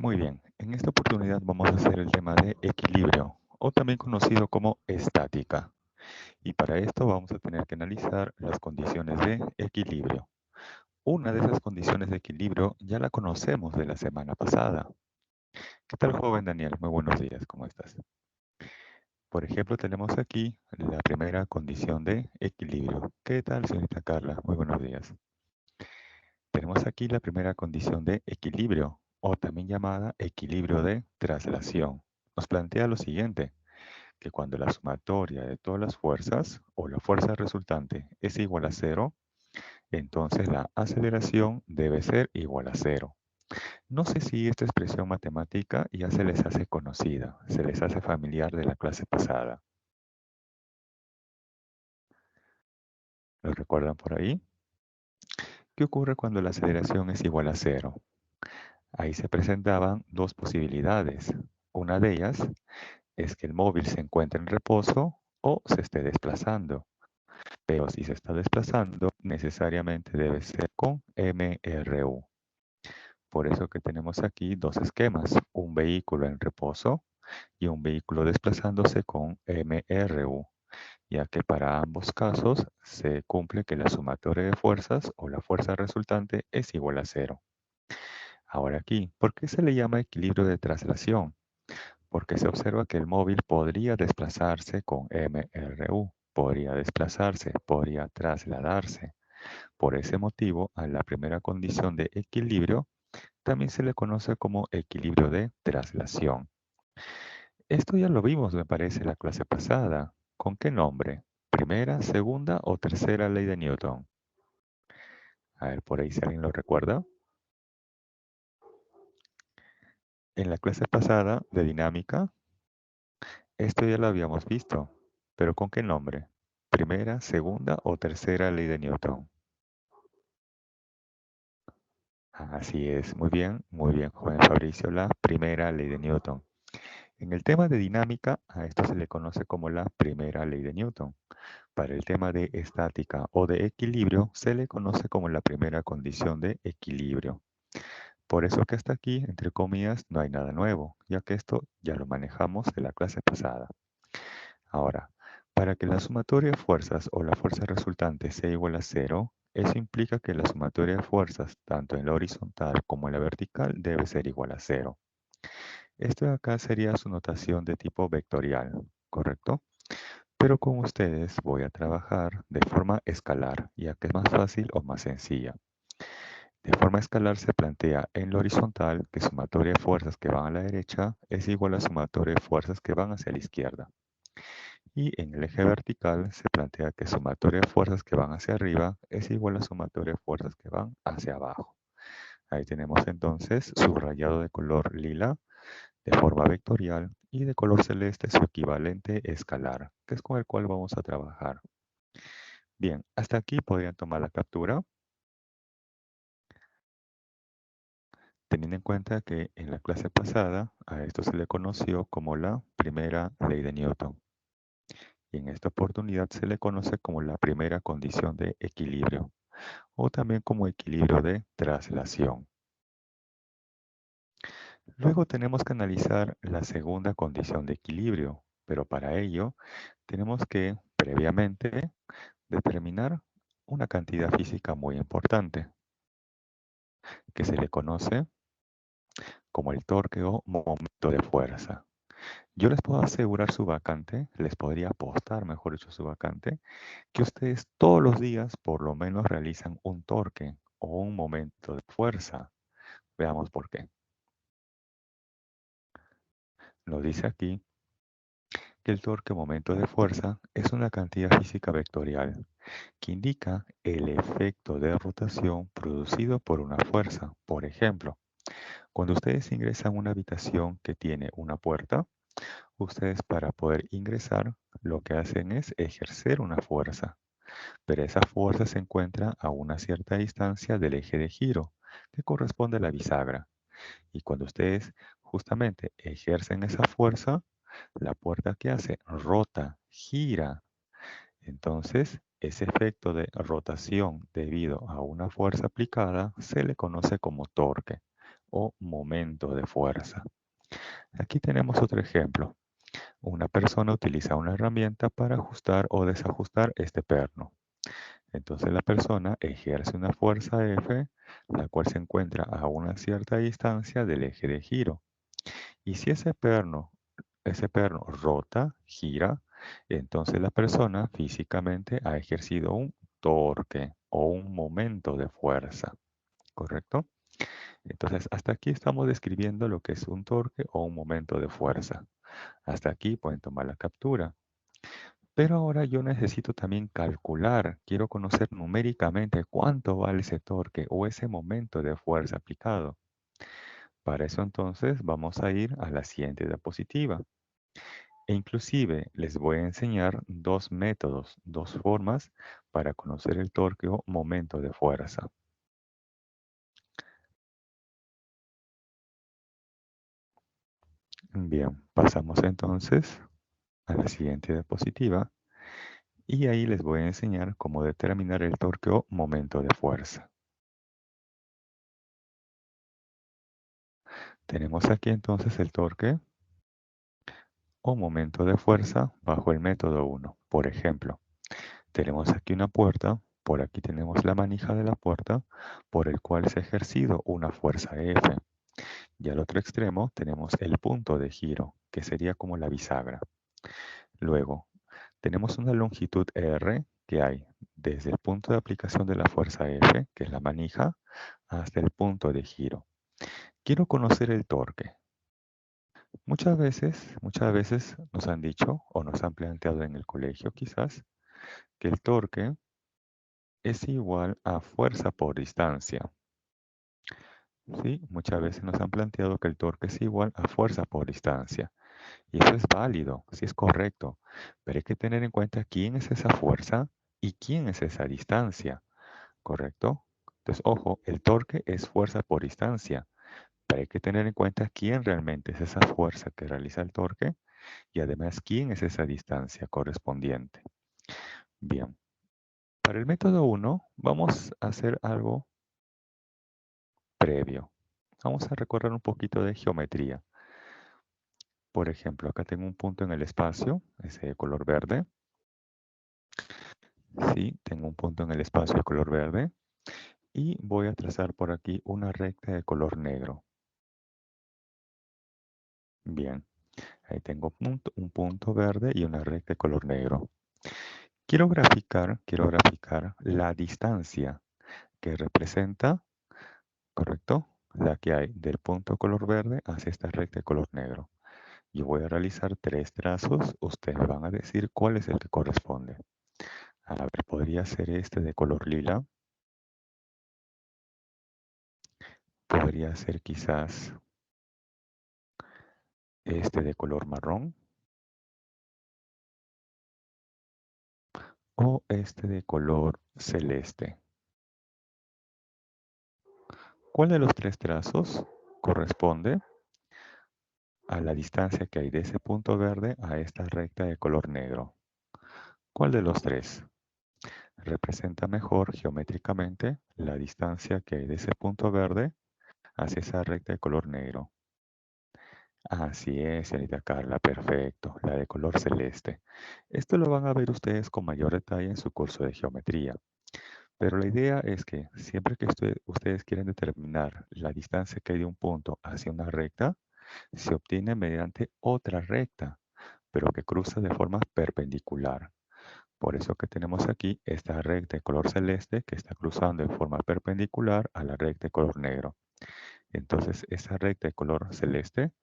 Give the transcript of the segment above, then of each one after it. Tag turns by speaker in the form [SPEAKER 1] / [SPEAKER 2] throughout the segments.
[SPEAKER 1] Muy bien, en esta oportunidad vamos a hacer el tema de equilibrio, o también conocido como estática. Y para esto vamos a tener que analizar las condiciones de equilibrio. Una de esas condiciones de equilibrio ya la conocemos de la semana pasada. ¿Qué tal, joven Daniel? Muy buenos días, ¿cómo estás? Por ejemplo, tenemos aquí la primera condición de equilibrio. ¿Qué tal, señorita Carla? Muy buenos días. Tenemos aquí la primera condición de equilibrio, o también llamada equilibrio de traslación. Nos plantea lo siguiente, que cuando la sumatoria de todas las fuerzas, o la fuerza resultante, es igual a cero, entonces la aceleración debe ser igual a cero. No sé si esta expresión matemática ya se les hace conocida, se les hace familiar de la clase pasada. ¿Lo recuerdan por ahí? ¿Qué ocurre cuando la aceleración es igual a cero? Ahí se presentaban dos posibilidades. Una de ellas es que el móvil se encuentre en reposo o se esté desplazando. Pero si se está desplazando, necesariamente debe ser con MRU. Por eso que tenemos aquí dos esquemas, un vehículo en reposo y un vehículo desplazándose con MRU, ya que para ambos casos se cumple que la sumatoria de fuerzas o la fuerza resultante es igual a cero. Ahora aquí, ¿por qué se le llama equilibrio de traslación? Porque se observa que el móvil podría desplazarse con MRU, podría desplazarse, podría trasladarse. Por ese motivo, a la primera condición de equilibrio también se le conoce como equilibrio de traslación. Esto ya lo vimos, me parece, la clase pasada. ¿Con qué nombre? ¿Primera, segunda o tercera ley de Newton? A ver, por ahí si alguien lo recuerda. En la clase pasada de dinámica, esto ya lo habíamos visto, pero ¿con qué nombre? ¿Primera, segunda o tercera ley de Newton? Así es, muy bien, joven Fabricio, la primera ley de Newton. En el tema de dinámica, a esto se le conoce como la primera ley de Newton. Para el tema de estática o de equilibrio, se le conoce como la primera condición de equilibrio. Por eso que hasta aquí, entre comillas, no hay nada nuevo, ya que esto ya lo manejamos de la clase pasada. Ahora, para que la sumatoria de fuerzas o la fuerza resultante sea igual a cero, eso implica que la sumatoria de fuerzas, tanto en la horizontal como en la vertical, debe ser igual a cero. Esto de acá sería su notación de tipo vectorial, ¿correcto? Pero con ustedes voy a trabajar de forma escalar, ya que es más fácil o más sencilla. De forma escalar se plantea en lo horizontal que sumatoria de fuerzas que van a la derecha es igual a sumatoria de fuerzas que van hacia la izquierda. Y en el eje vertical se plantea que sumatoria de fuerzas que van hacia arriba es igual a sumatoria de fuerzas que van hacia abajo. Ahí tenemos entonces subrayado de color lila de forma vectorial y de color celeste su equivalente escalar, que es con el cual vamos a trabajar. Bien, hasta aquí podrían tomar la captura, teniendo en cuenta que en la clase pasada a esto se le conoció como la primera ley de Newton. Y en esta oportunidad se le conoce como la primera condición de equilibrio, o también como equilibrio de traslación. Luego tenemos que analizar la segunda condición de equilibrio, pero para ello tenemos que previamente determinar una cantidad física muy importante, que se le conoce como el torque o momento de fuerza. Yo les puedo asegurar su vacante, les podría apostar, mejor dicho, su vacante, que ustedes todos los días por lo menos realizan un torque o un momento de fuerza. Veamos por qué. Nos dice aquí que el torque o momento de fuerza es una cantidad física vectorial que indica el efecto de rotación producido por una fuerza. Por ejemplo, cuando ustedes ingresan a una habitación que tiene una puerta, ustedes para poder ingresar lo que hacen es ejercer una fuerza, pero esa fuerza se encuentra a una cierta distancia del eje de giro, que corresponde a la bisagra. Y cuando ustedes justamente ejercen esa fuerza, la puerta que hace rota, gira. Entonces, ese efecto de rotación debido a una fuerza aplicada se le conoce como torque o momento de fuerza. Aquí tenemos otro ejemplo. Una persona utiliza una herramienta para ajustar o desajustar este perno. Entonces la persona ejerce una fuerza F, la cual se encuentra a una cierta distancia del eje de giro. Y si ese perno rota, gira, entonces la persona físicamente ha ejercido un torque o un momento de fuerza, ¿correcto? Entonces hasta aquí estamos describiendo lo que es un torque o un momento de fuerza. Hasta aquí pueden tomar la captura. Pero ahora yo necesito también calcular, quiero conocer numéricamente cuánto vale ese torque o ese momento de fuerza aplicado. Para eso entonces vamos a ir a la siguiente diapositiva. E inclusive les voy a enseñar dos métodos, dos formas para conocer el torque o momento de fuerza. Bien, pasamos entonces a la siguiente diapositiva y ahí les voy a enseñar cómo determinar el torque o momento de fuerza. Tenemos aquí entonces el torque o momento de fuerza bajo el método 1. Por ejemplo, tenemos aquí una puerta, por aquí tenemos la manija de la puerta, por el cual se ha ejercido una fuerza F. Y al otro extremo tenemos el punto de giro, que sería como la bisagra. Luego, tenemos una longitud R que hay desde el punto de aplicación de la fuerza F, que es la manija, hasta el punto de giro. Quiero conocer el torque. Muchas veces nos han dicho o nos han planteado en el colegio quizás que el torque es igual a fuerza por distancia. Sí, muchas veces nos han planteado que el torque es igual a fuerza por distancia. Y eso es válido, sí es correcto. Pero hay que tener en cuenta quién es esa fuerza y quién es esa distancia, ¿correcto? Entonces, ojo, el torque es fuerza por distancia. Pero hay que tener en cuenta quién realmente es esa fuerza que realiza el torque y además quién es esa distancia correspondiente. Bien, para el método 1 vamos a hacer algo previo. Vamos a recorrer un poquito de geometría. Por ejemplo, acá tengo un punto en el espacio, ese de color verde. Sí, tengo un punto en el espacio de color verde. Y voy a trazar por aquí una recta de color negro. Bien, ahí tengo un punto verde y una recta de color negro. Quiero graficar la distancia que representa, ¿correcto? La que hay del punto color verde hacia esta recta de color negro. Yo voy a realizar 3 trazos. Ustedes me van a decir cuál es el que corresponde. A ver, podría ser este de color lila. Podría ser quizás este de color marrón. O este de color celeste. ¿Cuál de los 3 trazos corresponde a la distancia que hay de ese punto verde a esta recta de color negro? ¿Cuál de los 3 representa mejor geométricamente la distancia que hay de ese punto verde hacia esa recta de color negro? Así es, señorita Carla, perfecto, la de color celeste. Esto lo van a ver ustedes con mayor detalle en su curso de geometría. Pero la idea es que siempre que ustedes quieren determinar la distancia que hay de un punto hacia una recta, se obtiene mediante otra recta, pero que cruza de forma perpendicular. Por eso que tenemos aquí esta recta de color celeste que está cruzando de forma perpendicular a la recta de color negro. Entonces, esa recta de color celeste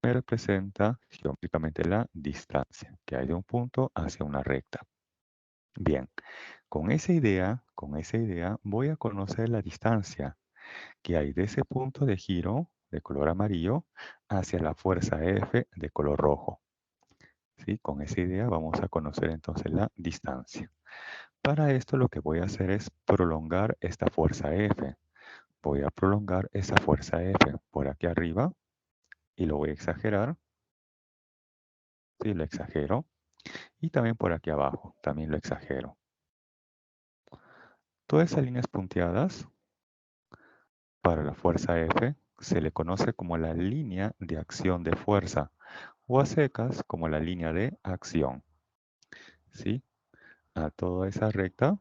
[SPEAKER 1] me representa geométricamente la distancia que hay de un punto hacia una recta. Bien, con esa idea voy a conocer la distancia que hay de ese punto de giro de color amarillo hacia la fuerza F de color rojo. ¿Sí? Con esa idea vamos a conocer entonces la distancia. Para esto lo que voy a hacer es prolongar esta fuerza F. Voy a prolongar esa fuerza F por aquí arriba y lo voy a exagerar. Sí, lo exagero. Y también por aquí abajo, también lo exagero. Todas esas líneas punteadas para la fuerza F se le conoce como la línea de acción de fuerza o a secas como la línea de acción. ¿Sí? A toda esa recta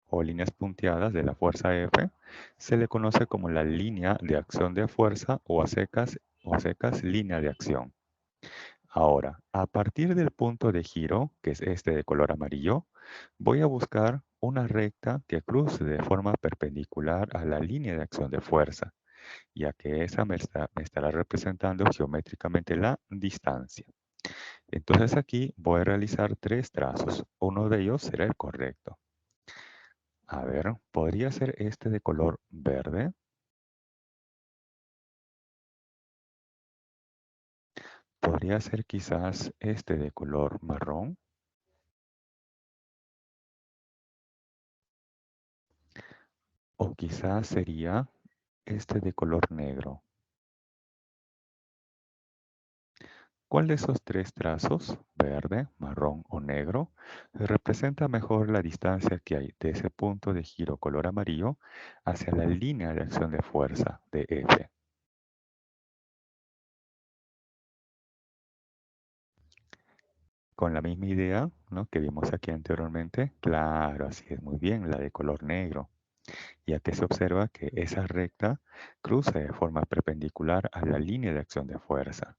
[SPEAKER 1] o líneas punteadas de la fuerza F se le conoce como la línea de acción de fuerza o a secas línea de acción. Ahora, a partir del punto de giro, que es este de color amarillo, voy a buscar una recta que cruce de forma perpendicular a la línea de acción de fuerza, ya que esa me estará representando geométricamente la distancia. Entonces aquí voy a realizar 3 trazos. Uno de ellos será el correcto. A ver, ¿podría ser este de color verde? ¿Podría ser quizás este de color marrón? ¿O quizás sería este de color negro? ¿Cuál de esos 3 trazos, verde, marrón o negro, representa mejor la distancia que hay de ese punto de giro color amarillo hacia la línea de acción de fuerza de F? Con la misma idea, ¿no?, que vimos aquí anteriormente, claro, así es, muy bien, la de color negro, ya que se observa que esa recta cruza de forma perpendicular a la línea de acción de fuerza,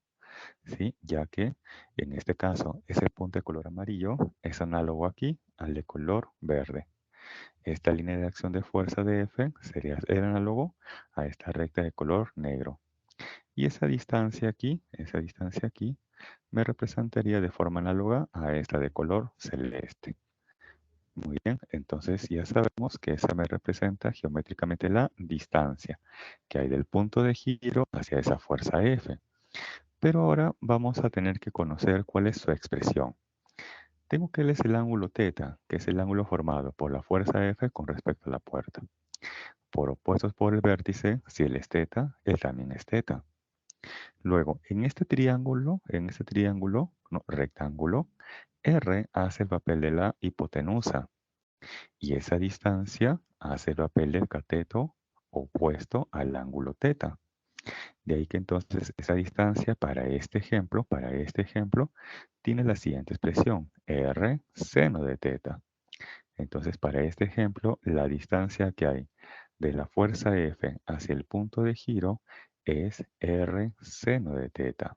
[SPEAKER 1] ¿sí? Ya que en este caso ese punto de color amarillo es análogo aquí al de color verde. Esta línea de acción de fuerza de F sería el análogo a esta recta de color negro. Y esa distancia aquí, me representaría de forma análoga a esta de color celeste. Muy bien, entonces ya sabemos que esa me representa geométricamente la distancia que hay del punto de giro hacia esa fuerza F. Pero ahora vamos a tener que conocer cuál es su expresión. Tengo que él es el ángulo θ, que es el ángulo formado por la fuerza F con respecto a la puerta. Por opuestos por el vértice, si él es θ, él también es θ. Luego, en este triángulo, no, rectángulo, R hace el papel de la hipotenusa y esa distancia hace el papel del cateto opuesto al ángulo θ. De ahí que entonces esa distancia para este ejemplo, tiene la siguiente expresión, R seno de θ. Entonces, para este ejemplo, la distancia que hay de la fuerza F hacia el punto de giro es R seno de θ.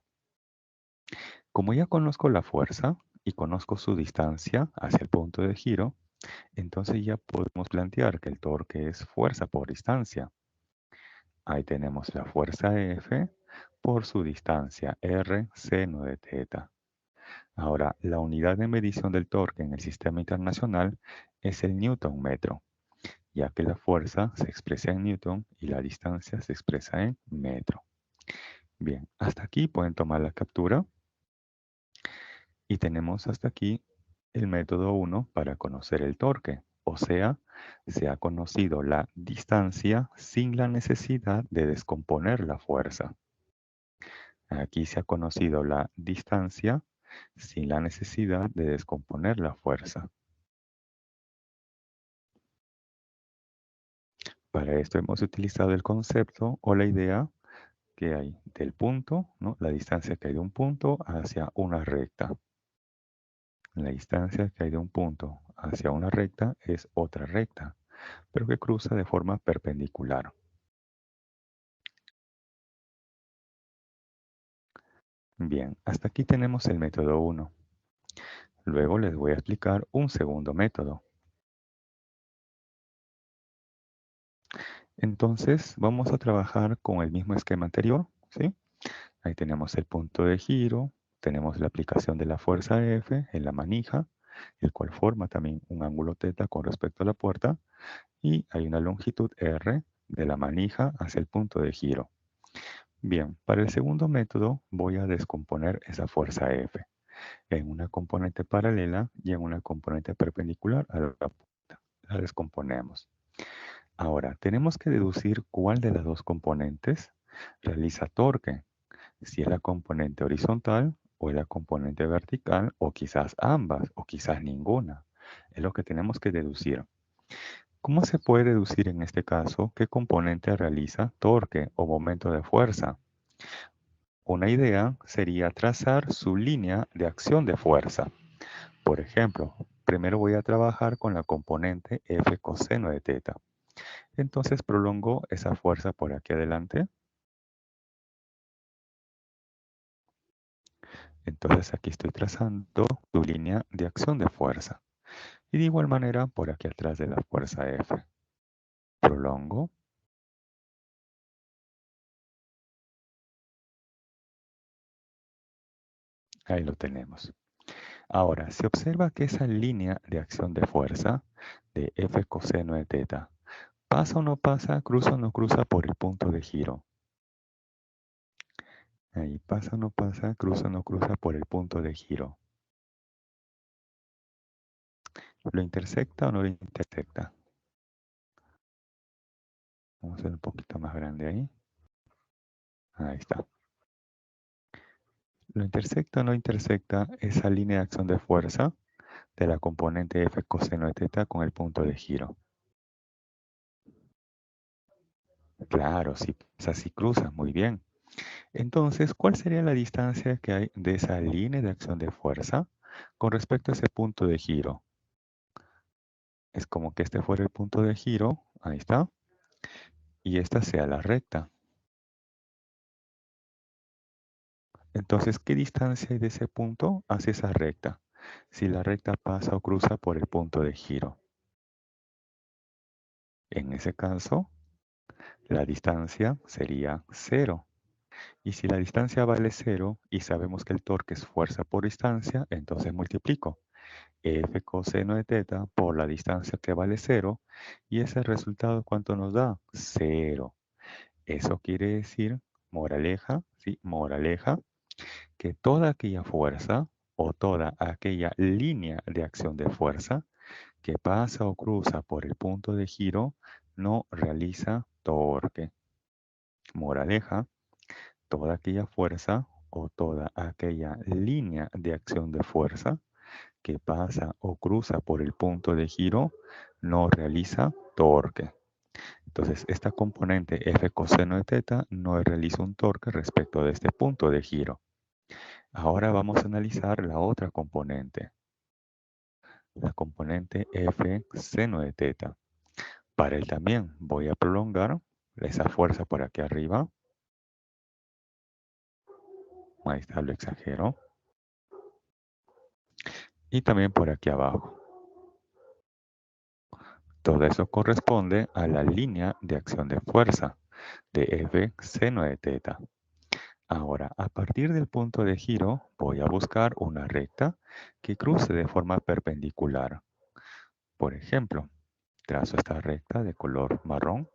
[SPEAKER 1] Como ya conozco la fuerza y conozco su distancia hacia el punto de giro, entonces ya podemos plantear que el torque es fuerza por distancia. Ahí tenemos la fuerza F por su distancia R seno de θ. Ahora, la unidad de medición del torque en el sistema internacional es el newton metro, ya que la fuerza se expresa en newton y la distancia se expresa en metro. Bien, hasta aquí pueden tomar la captura y tenemos hasta aquí el método 1 para conocer el torque, o sea, se ha conocido la distancia sin la necesidad de descomponer la fuerza. Aquí se ha conocido la distancia sin la necesidad de descomponer la fuerza. Para esto hemos utilizado el concepto o la idea que hay del punto, ¿no?, la distancia que hay de un punto hacia una recta. La distancia que hay de un punto hacia una recta es otra recta, pero que cruza de forma perpendicular. Bien, hasta aquí tenemos el método 1. Luego les voy a explicar un segundo método. Entonces, vamos a trabajar con el mismo esquema anterior, ¿sí? Ahí tenemos el punto de giro, tenemos la aplicación de la fuerza F en la manija, el cual forma también un ángulo θ con respecto a la puerta, y hay una longitud R de la manija hacia el punto de giro. Bien, para el segundo método voy a descomponer esa fuerza F en una componente paralela y en una componente perpendicular a la puerta. La descomponemos. Ahora, tenemos que deducir cuál de las dos componentes realiza torque, si es la componente horizontal o es la componente vertical, o quizás ambas, o quizás ninguna. Es lo que tenemos que deducir. ¿Cómo se puede deducir en este caso qué componente realiza torque o momento de fuerza? Una idea sería trazar su línea de acción de fuerza. Por ejemplo, primero voy a trabajar con la componente F coseno de teta. Entonces prolongo esa fuerza por aquí adelante. Entonces aquí estoy trazando su línea de acción de fuerza. Y de igual manera por aquí atrás de la fuerza F. Prolongo. Ahí lo tenemos. Ahora, se observa que esa línea de acción de fuerza de F coseno de teta pasa o no pasa, cruza o no cruza por el punto de giro. Ahí pasa o no pasa, cruza o no cruza por el punto de giro. ¿Lo intersecta o no lo intersecta? Vamos a hacer un poquito más grande ahí. Ahí está. ¿Lo intersecta o no intersecta esa línea de acción de fuerza de la componente F coseno de teta con el punto de giro? Claro, sí, sí cruza, muy bien. Entonces, ¿cuál sería la distancia que hay de esa línea de acción de fuerza con respecto a ese punto de giro? Es como que este fuera el punto de giro, ahí está, y esta sea la recta. Entonces, ¿qué distancia hay de ese punto hacia esa recta? Si la recta pasa o cruza por el punto de giro. En ese caso, la distancia sería cero. Y si la distancia vale cero y sabemos que el torque es fuerza por distancia, entonces multiplico F coseno de teta por la distancia que vale cero. Y ese resultado, ¿cuánto nos da? Cero. Eso quiere decir, moraleja, ¿sí? Moraleja, que toda aquella fuerza o toda aquella línea de acción de fuerza que pasa o cruza por el punto de giro no realiza torque. Moraleja, toda aquella fuerza o toda aquella línea de acción de fuerza que pasa o cruza por el punto de giro no realiza torque. Entonces, esta componente F coseno de teta no realiza un torque respecto de este punto de giro. Ahora vamos a analizar la otra componente, la componente F seno de teta. Para él también voy a prolongar esa fuerza por aquí arriba. Ahí está, lo exagero. Y también por aquí abajo. Todo eso corresponde a la línea de acción de fuerza de F seno de teta. Ahora, a partir del punto de giro, voy a buscar una recta que cruce de forma perpendicular. Por ejemplo, trazo esta recta de color marrón.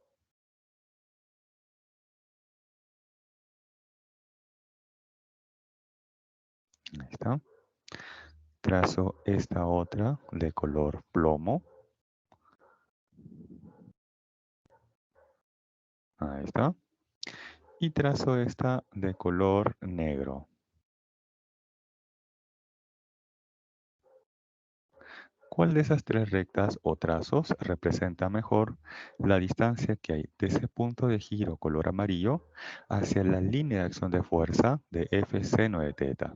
[SPEAKER 1] Ahí está. Trazo esta otra de color plomo. Ahí está. Y trazo esta de color negro. ¿Cuál de esas tres rectas o trazos representa mejor la distancia que hay de ese punto de giro color amarillo hacia la línea de acción de fuerza de F seno de teta?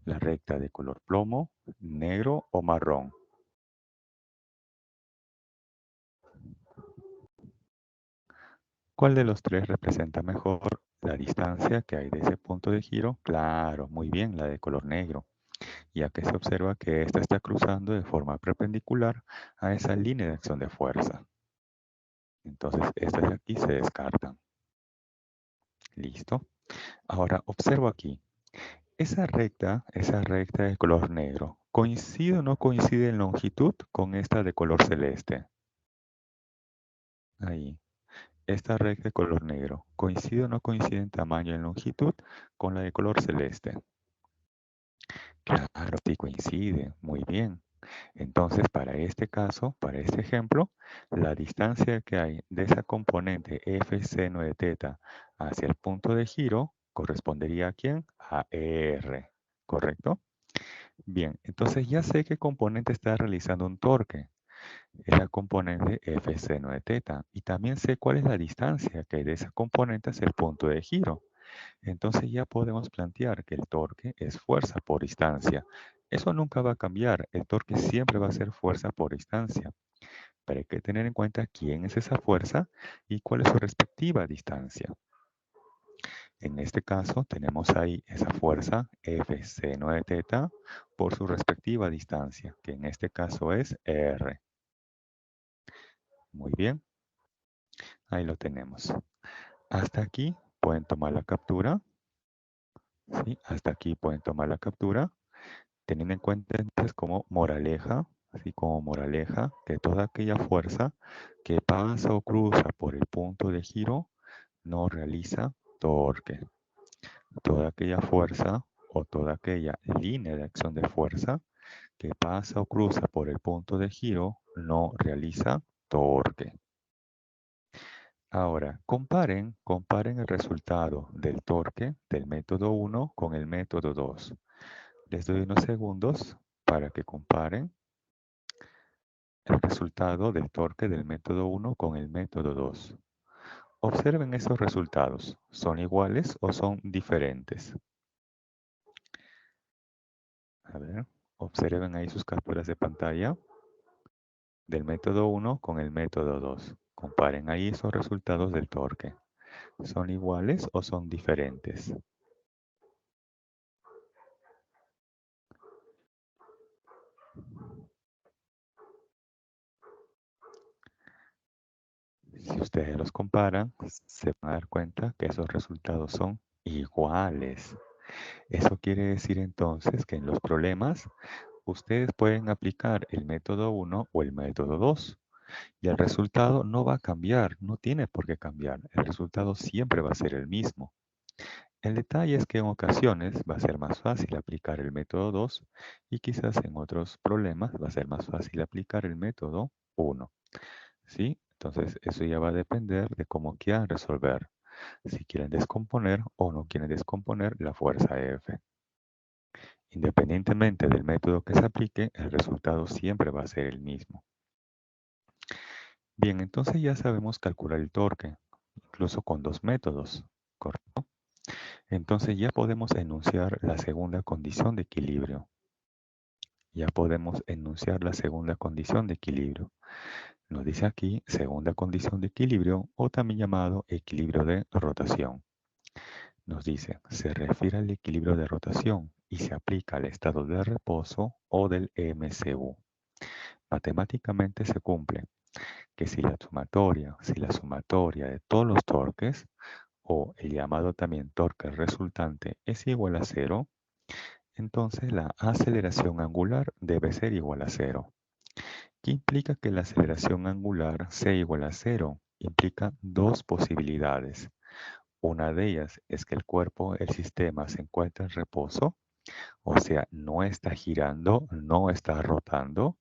[SPEAKER 1] La recta de color plomo, negro o marrón. ¿Cuál de los tres representa mejor la distancia que hay de ese punto de giro? Claro, muy bien, la de color negro, ya que se observa que ésta está cruzando de forma perpendicular a esa línea de acción de fuerza. Entonces, estas de aquí se descartan. Listo. Ahora, observo aquí. Esa recta de color negro, ¿coincide o no coincide en longitud con esta de color celeste? Ahí. Esta recta de color negro, ¿coincide o no coincide en tamaño y en longitud con la de color celeste? Claro, sí coincide. Muy bien. Entonces, para este caso, para este ejemplo, la distancia que hay de esa componente F seno de teta hacia el punto de giro correspondería a quién? A R. ¿Correcto? Bien, entonces ya sé qué componente está realizando un torque. Es la componente F seno de teta. Y también sé cuál es la distancia que hay de esa componente hacia el punto de giro. Entonces ya podemos plantear que el torque es fuerza por distancia. Eso nunca va a cambiar. El torque siempre va a ser fuerza por distancia. Pero hay que tener en cuenta quién es esa fuerza y cuál es su respectiva distancia. En este caso tenemos ahí esa fuerza F seno de teta por su respectiva distancia, que en este caso es R. Muy bien, ahí lo tenemos. Hasta aquí pueden tomar la captura. ¿Sí? Hasta aquí pueden tomar la captura, teniendo en cuenta entonces como moraleja, así como moraleja, que toda aquella fuerza que pasa o cruza por el punto de giro no realiza torque. Toda aquella fuerza o toda aquella línea de acción de fuerza que pasa o cruza por el punto de giro no realiza torque. Ahora, comparen el resultado del torque del método 1 con el método 2. Les doy unos segundos para que comparen el resultado del torque del método 1 con el método 2. Observen esos resultados. ¿Son iguales o son diferentes? A ver, observen ahí sus capturas de pantalla del método 1 con el método 2. Comparen ahí esos resultados del torque. ¿Son iguales o son diferentes? Si ustedes los comparan, se van a dar cuenta que esos resultados son iguales. Eso quiere decir entonces que en los problemas ustedes pueden aplicar el método 1 o el método 2 y el resultado no va a cambiar, no tiene por qué cambiar. El resultado siempre va a ser el mismo. El detalle es que en ocasiones va a ser más fácil aplicar el método 2 y quizás en otros problemas va a ser más fácil aplicar el método 1. ¿Sí? Entonces eso ya va a depender de cómo quieran resolver. Si quieren descomponer o no quieren descomponer la fuerza F. Independientemente del método que se aplique, el resultado siempre va a ser el mismo. Bien, entonces ya sabemos calcular el torque, incluso con dos métodos, ¿correcto? Entonces ya podemos enunciar la segunda condición de equilibrio. Ya podemos enunciar la segunda condición de equilibrio. Nos dice aquí segunda condición de equilibrio o también llamado equilibrio de rotación. Nos dice, se refiere al equilibrio de rotación y se aplica al estado de reposo o del MCU. Matemáticamente se cumple que si la sumatoria de todos los torques, o el llamado también torque resultante, es igual a cero, entonces la aceleración angular debe ser igual a cero. ¿Qué implica que la aceleración angular sea igual a cero? Implica dos posibilidades. Una de ellas es que el cuerpo, el sistema, se encuentra en reposo, o sea, no está girando, no está rotando.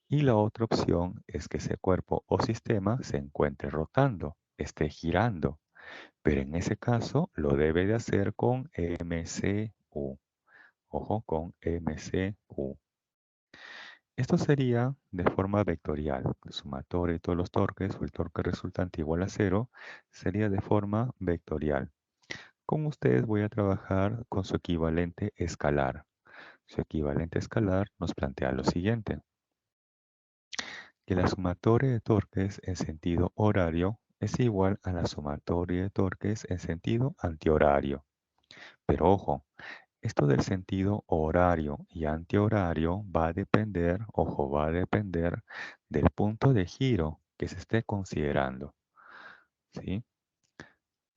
[SPEAKER 1] Y la otra opción es que ese cuerpo o sistema se encuentre rotando, esté girando. Pero en ese caso lo debe de hacer con MCU. Ojo, con MCU. Esto sería de forma vectorial. El sumatorio de todos los torques o el torque resultante igual a cero sería de forma vectorial. Con ustedes voy a trabajar con su equivalente escalar. Su equivalente escalar nos plantea lo siguiente: que la sumatoria de torques en sentido horario es igual a la sumatoria de torques en sentido antihorario. Pero ojo, esto del sentido horario y antihorario va a depender, ojo, va a depender del punto de giro que se esté considerando. ¿Sí?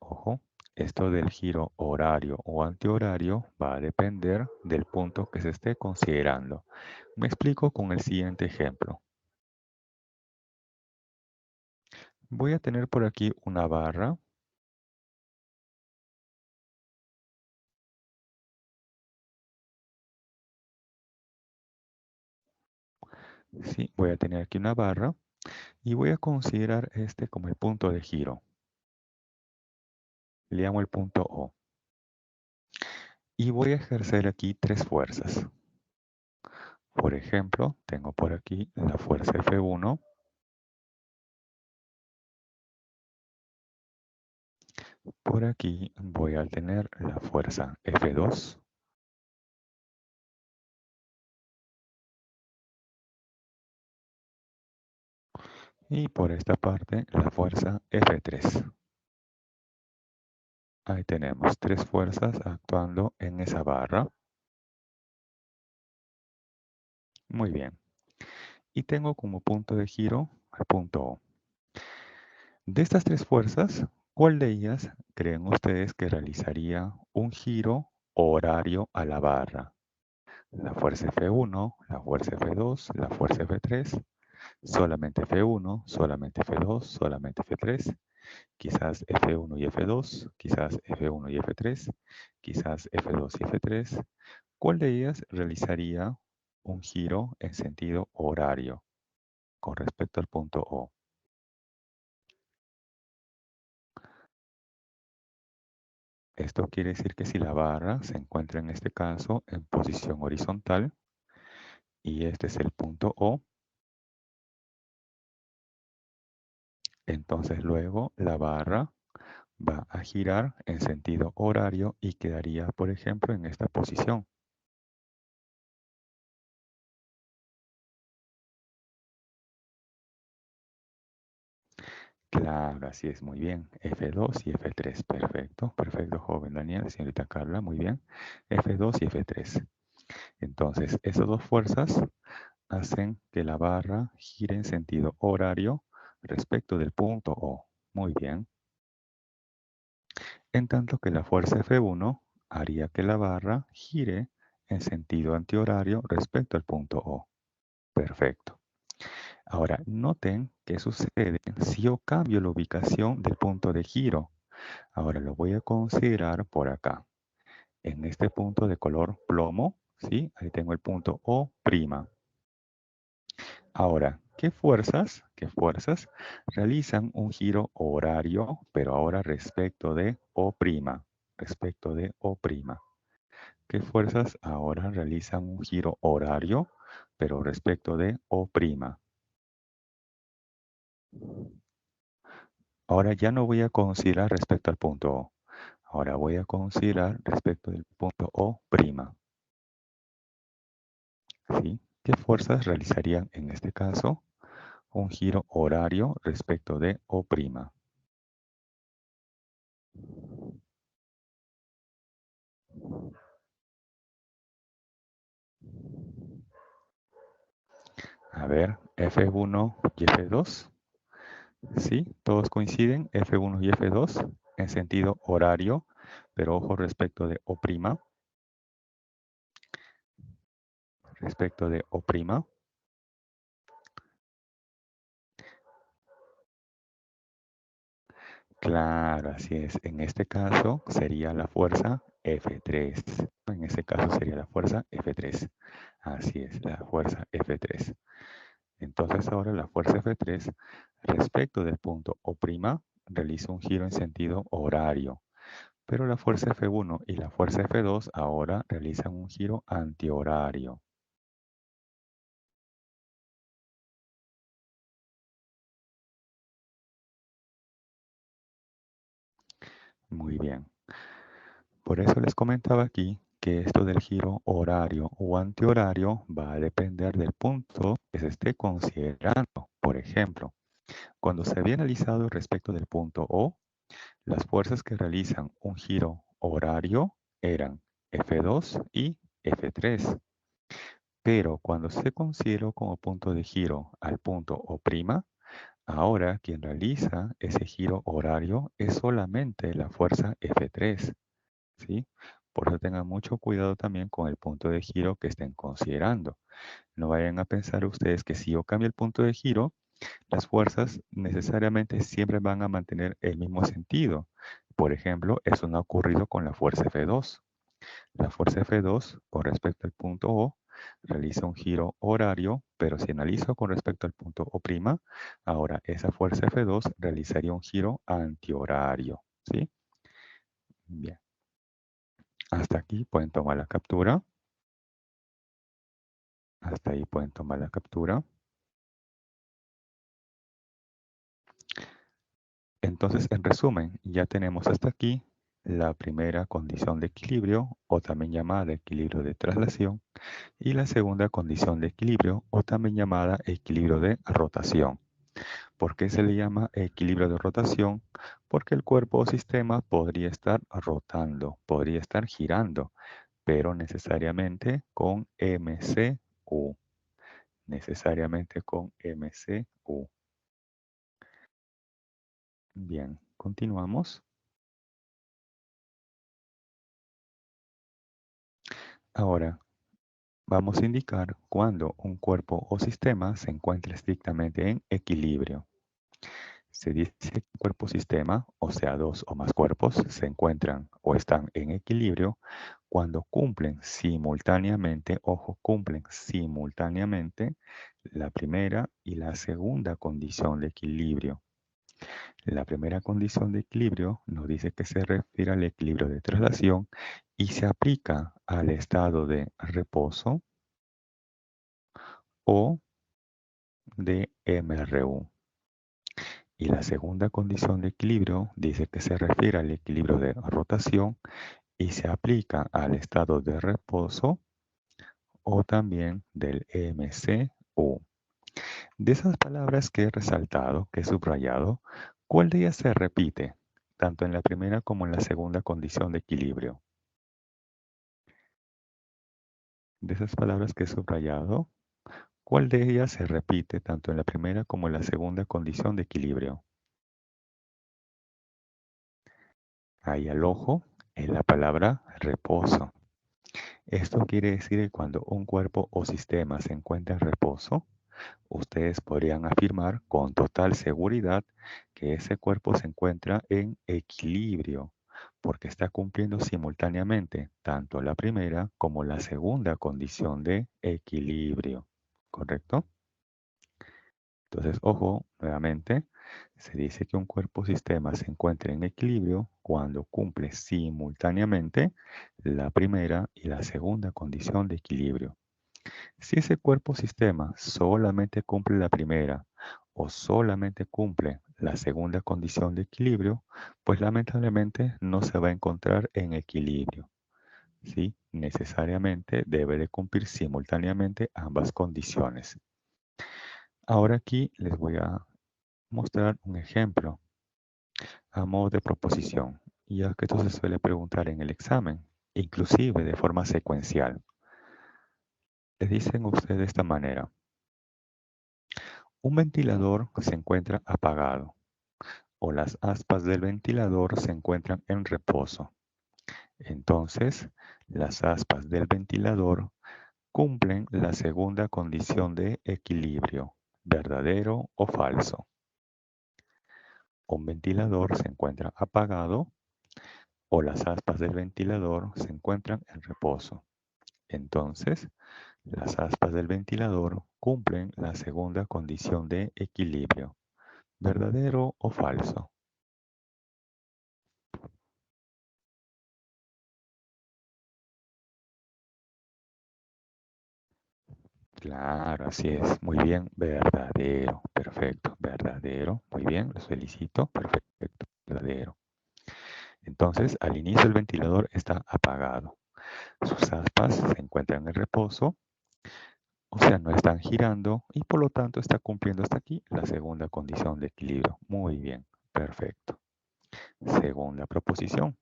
[SPEAKER 1] Ojo, esto del giro horario o antihorario va a depender del punto que se esté considerando. Me explico con el siguiente ejemplo. Voy a tener por aquí una barra. Sí, voy a tener aquí una barra y voy a considerar este como el punto de giro. Le llamo el punto O. Y voy a ejercer aquí tres fuerzas. Por ejemplo, tengo por aquí la fuerza F1. Por aquí voy a tener la fuerza F2. Y por esta parte la fuerza F3. Ahí tenemos tres fuerzas actuando en esa barra. Muy bien. Y tengo como punto de giro al punto O. De estas tres fuerzas, ¿cuál de ellas creen ustedes que realizaría un giro horario a la barra? La fuerza F1, la fuerza F2, la fuerza F3, solamente F1, solamente F2, solamente F3, quizás F1 y F2, quizás F1 y F3, quizás F2 y F3. ¿Cuál de ellas realizaría un giro en sentido horario con respecto al punto O? Esto quiere decir que si la barra se encuentra en este caso en posición horizontal y este es el punto O, entonces luego la barra va a girar en sentido horario y quedaría, por ejemplo, en esta posición. Claro, así es, muy bien. F2 y F3, perfecto, perfecto, joven Daniel, señorita Carla, muy bien. F2 y F3. Entonces, esas dos fuerzas hacen que la barra gire en sentido horario respecto del punto O. Muy bien. En tanto que la fuerza F1 haría que la barra gire en sentido antihorario respecto al punto O. Perfecto. Ahora, noten qué sucede si yo cambio la ubicación del punto de giro. Ahora lo voy a considerar por acá. En este punto de color plomo, ¿sí? Ahí tengo el punto O'. Ahora, ¿qué fuerzas realizan un giro horario, pero ahora respecto de O'? Respecto de O'. ¿Qué fuerzas ahora realizan un giro horario, pero respecto de O'? Ahora ya no voy a considerar respecto al punto O. Ahora voy a considerar respecto del punto O'. ¿Sí? ¿Qué fuerzas realizarían en este caso un giro horario respecto de O'? A ver, F1 y F2. ¿Sí? Todos coinciden, F1 y F2 en sentido horario, pero ojo respecto de O'. Respecto de O'. Claro, así es. En este caso sería la fuerza F3. En este caso sería la fuerza F3. Así es, la fuerza F3. Entonces ahora la fuerza F3 respecto del punto O' realiza un giro en sentido horario. Pero la fuerza F1 y la fuerza F2 ahora realizan un giro antihorario. Muy bien. Por eso les comentaba aquí que esto del giro horario o antihorario va a depender del punto que se esté considerando. Por ejemplo, cuando se había analizado respecto del punto O, las fuerzas que realizan un giro horario eran F2 y F3. Pero cuando se consideró como punto de giro al punto O', ahora quien realiza ese giro horario es solamente la fuerza F3. ¿Sí? Por eso tengan mucho cuidado también con el punto de giro que estén considerando. No vayan a pensar ustedes que si yo cambio el punto de giro, las fuerzas necesariamente siempre van a mantener el mismo sentido. Por ejemplo, eso no ha ocurrido con la fuerza F2. La fuerza F2 con respecto al punto O realiza un giro horario, pero si analizo con respecto al punto O', ahora esa fuerza F2 realizaría un giro antihorario. ¿Sí? Bien. Hasta aquí pueden tomar la captura. Hasta ahí pueden tomar la captura. Entonces, en resumen, ya tenemos hasta aquí la primera condición de equilibrio, o también llamada equilibrio de traslación, y la segunda condición de equilibrio, o también llamada equilibrio de rotación. ¿Por qué se le llama equilibrio de rotación? Porque el cuerpo o sistema podría estar rotando, podría estar girando, pero necesariamente con MCU. Necesariamente con MCU. Bien, continuamos. Ahora, vamos a indicar cuando un cuerpo o sistema se encuentra estrictamente en equilibrio. Se dice que un cuerpo o sistema, o sea, dos o más cuerpos, se encuentran o están en equilibrio cuando cumplen simultáneamente, ojo, cumplen simultáneamente la primera y la segunda condición de equilibrio. La primera condición de equilibrio nos dice que se refiere al equilibrio de traslación y se aplica al estado de reposo o de MRU. Y la segunda condición de equilibrio dice que se refiere al equilibrio de rotación y se aplica al estado de reposo o también del MCU. De esas palabras que he resaltado, que he subrayado, ¿cuál de ellas se repite tanto en la primera como en la segunda condición de equilibrio? De esas palabras que he subrayado, ¿cuál de ellas se repite tanto en la primera como en la segunda condición de equilibrio? Ahí al ojo en la palabra reposo. Esto quiere decir que cuando un cuerpo o sistema se encuentra en reposo, ustedes podrían afirmar con total seguridad que ese cuerpo se encuentra en equilibrio, porque está cumpliendo simultáneamente tanto la primera como la segunda condición de equilibrio. ¿Correcto? Entonces, ojo, nuevamente, se dice que un cuerpo o sistema se encuentra en equilibrio cuando cumple simultáneamente la primera y la segunda condición de equilibrio. Si ese cuerpo o sistema solamente cumple la primera o solamente cumple la segunda condición de equilibrio, pues lamentablemente no se va a encontrar en equilibrio. ¿Sí? Necesariamente debe de cumplir simultáneamente ambas condiciones. Ahora aquí les voy a mostrar un ejemplo a modo de proposición, ya que esto se suele preguntar en el examen, inclusive de forma secuencial. Les dicen a ustedes de esta manera: un ventilador se encuentra apagado o las aspas del ventilador se encuentran en reposo. Entonces, las aspas del ventilador cumplen la segunda condición de equilibrio, verdadero o falso. Un ventilador se encuentra apagado o las aspas del ventilador se encuentran en reposo. Entonces, las aspas del ventilador cumplen la segunda condición de equilibrio, verdadero o falso. Claro, así es. Muy bien, verdadero. Perfecto, verdadero. Muy bien, los felicito. Perfecto, verdadero. Entonces, al inicio el ventilador está apagado. Sus aspas se encuentran en reposo, o sea, no están girando y por lo tanto está cumpliendo hasta aquí la segunda condición de equilibrio. Muy bien, perfecto. Segunda proposición.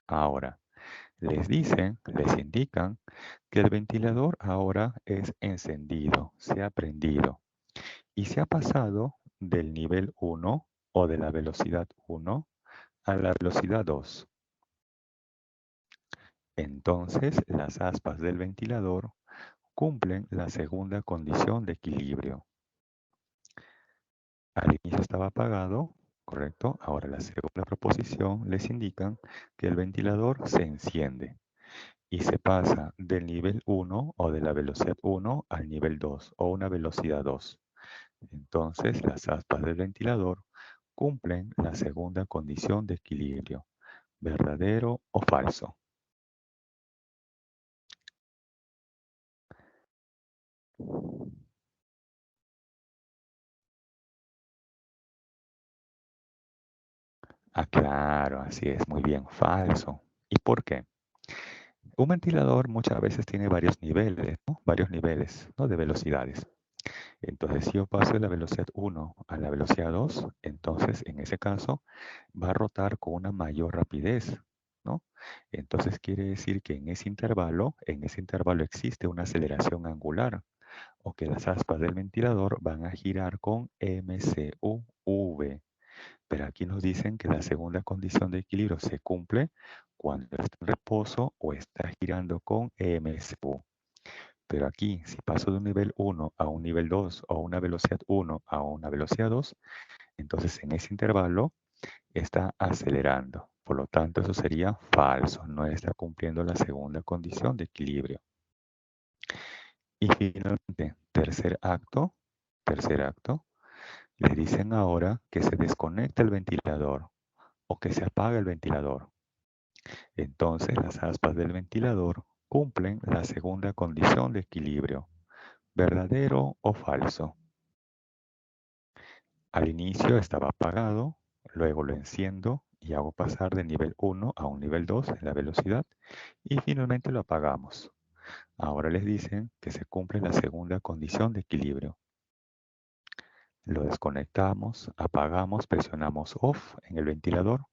[SPEAKER 1] Ahora, les indican que el ventilador ahora es encendido, se ha prendido y se ha pasado del nivel 1 o de la velocidad 1 a la velocidad 2. Entonces, las aspas del ventilador cumplen la segunda condición de equilibrio. Al inicio estaba apagado, ¿correcto? Ahora la segunda proposición les indican que el ventilador se enciende y se pasa del nivel 1 o de la velocidad 1 al nivel 2 o una velocidad 2. Entonces, las aspas del ventilador cumplen la segunda condición de equilibrio, verdadero o falso. Ah, claro, así es, muy bien, falso. ¿Y por qué? Un ventilador muchas veces tiene varios niveles, ¿no? Varios niveles, ¿no? De velocidades. Entonces, si yo paso de la velocidad 1 a la velocidad 2, entonces en ese caso va a rotar con una mayor rapidez, ¿no? Entonces quiere decir que en ese intervalo existe una aceleración angular o que las aspas del ventilador van a girar con mcuv. Pero aquí nos dicen que la segunda condición de equilibrio se cumple cuando está en reposo o está girando con mcu. Pero aquí, si paso de un nivel 1 a un nivel 2 o una velocidad 1 a una velocidad 2, entonces en ese intervalo está acelerando. Por lo tanto, eso sería falso. No está cumpliendo la segunda condición de equilibrio. Y finalmente, tercer acto, le dicen ahora que se desconecta el ventilador o que se apaga el ventilador. Entonces, las aspas del ventilador cumplen la segunda condición de equilibrio. ¿Verdadero o falso? Al inicio estaba apagado, luego lo enciendo y hago pasar de nivel 1 a un nivel 2 en la velocidad y finalmente lo apagamos. Ahora les dicen que se cumple la segunda condición de equilibrio. Lo desconectamos, apagamos, presionamos off en el ventilador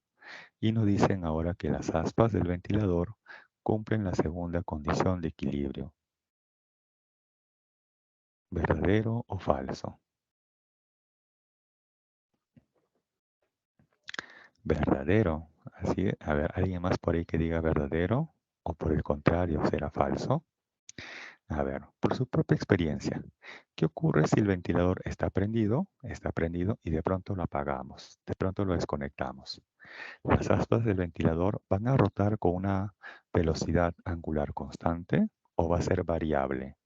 [SPEAKER 1] y nos dicen ahora que las aspas del ventilador cumplen la segunda condición de equilibrio. ¿Verdadero o falso? Verdadero. Así es. A ver, ¿alguien más por ahí que diga verdadero? ¿O por el contrario, será falso? A ver, por su propia experiencia, ¿qué ocurre si el ventilador está prendido y de pronto lo apagamos, de pronto lo desconectamos? Las aspas del ventilador van a rotar con una velocidad angular constante o va a ser variable.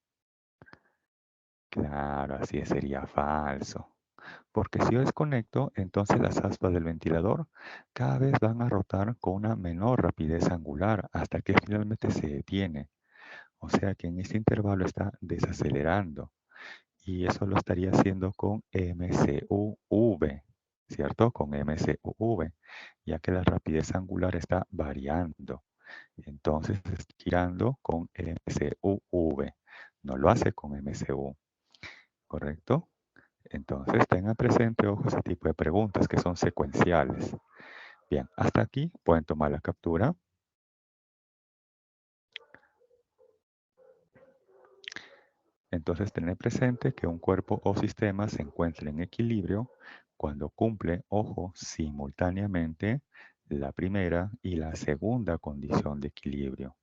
[SPEAKER 1] Claro, así es, sería falso. Porque si yo desconecto, entonces las aspas del ventilador cada vez van a rotar con una menor rapidez angular hasta que finalmente se detiene. O sea que en este intervalo está desacelerando y eso lo estaría haciendo con mcuv, ¿cierto? Con mcuv, ya que la rapidez angular está variando. Entonces está girando con mcuv, no lo hace con mcu, ¿correcto? Entonces tengan presente, ojo, ese tipo de preguntas que son secuenciales. Bien, hasta aquí pueden tomar la captura. Entonces, tener presente que un cuerpo o sistema se encuentra en equilibrio cuando cumple, ojo, simultáneamente la primera y la segunda condición de equilibrio.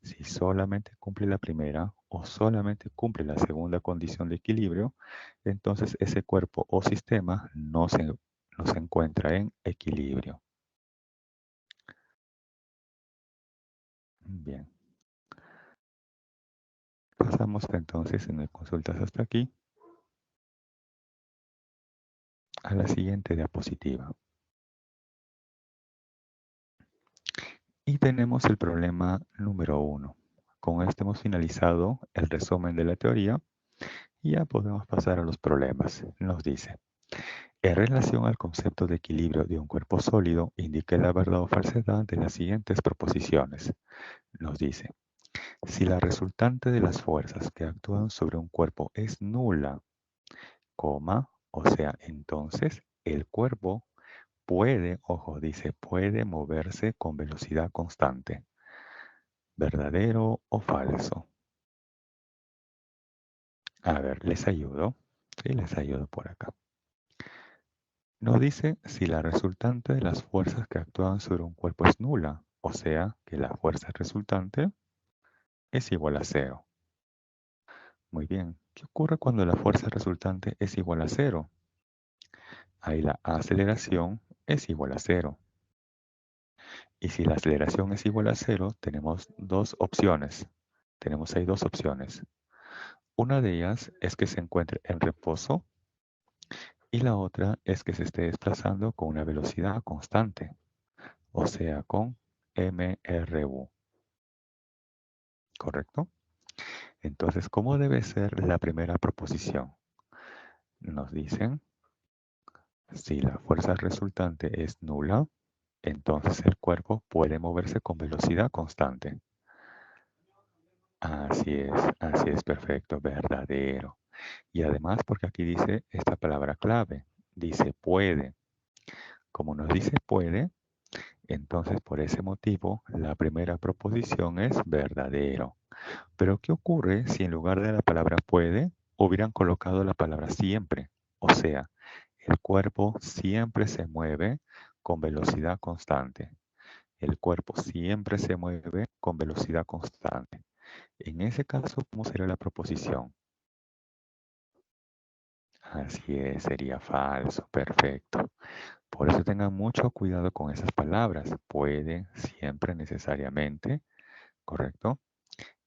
[SPEAKER 1] Si solamente cumple la primera o solamente cumple la segunda condición de equilibrio, entonces ese cuerpo o sistema no se encuentra en equilibrio. Bien, pasamos entonces, si no hay consultas hasta aquí, a la siguiente diapositiva. Y tenemos el problema número 1. Con esto hemos finalizado el resumen de la teoría y ya podemos pasar a los problemas. Nos dice, en relación al concepto de equilibrio de un cuerpo sólido, indique la verdad o falsedad de las siguientes proposiciones. Nos dice, si la resultante de las fuerzas que actúan sobre un cuerpo es nula, coma, o sea, entonces el cuerpo puede, ojo, dice, puede moverse con velocidad constante. ¿Verdadero o falso? A ver, les ayudo. Sí, les ayudo por acá. Nos dice si la resultante de las fuerzas que actúan sobre un cuerpo es nula, o sea, que la fuerza resultante es igual a cero. Muy bien. ¿Qué ocurre cuando la fuerza resultante es igual a cero? Ahí la aceleración es igual a cero. Y si la aceleración es igual a cero, tenemos dos opciones. Tenemos ahí dos opciones. Una de ellas es que se encuentre en reposo y la otra es que se esté desplazando con una velocidad constante, o sea, con mru, ¿correcto? Entonces, ¿cómo debe ser la primera proposición? Nos dicen, si la fuerza resultante es nula, entonces el cuerpo puede moverse con velocidad constante. Así es, perfecto, verdadero. Y además, porque aquí dice esta palabra clave, dice puede. Como nos dice puede, entonces por ese motivo la primera proposición es verdadero. Pero ¿qué ocurre si en lugar de la palabra puede hubieran colocado la palabra siempre? O sea, el cuerpo siempre se mueve con velocidad constante. El cuerpo siempre se mueve con velocidad constante. En ese caso, ¿cómo sería la proposición? Así es, sería falso, perfecto. Por eso tengan mucho cuidado con esas palabras. Puede, siempre, necesariamente, ¿correcto?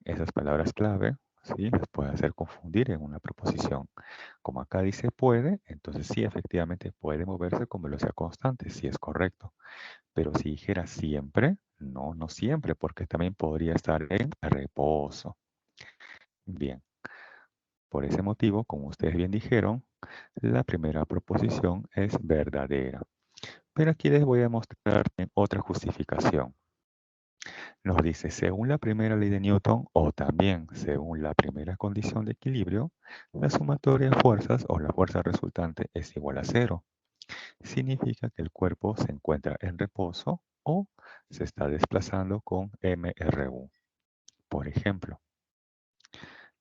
[SPEAKER 1] Esas palabras clave, ¿sí? Las puede hacer confundir en una proposición. Como acá dice puede, entonces sí, efectivamente puede moverse con velocidad constante, sí es correcto. Pero si dijera siempre, no, no siempre, porque también podría estar en reposo. Bien, por ese motivo, como ustedes bien dijeron, la primera proposición es verdadera. Pero aquí les voy a mostrar otra justificación. Nos dice, según la primera ley de Newton o también según la primera condición de equilibrio, la sumatoria de fuerzas o la fuerza resultante es igual a cero. Significa que el cuerpo se encuentra en reposo o se está desplazando con MRU. Por ejemplo,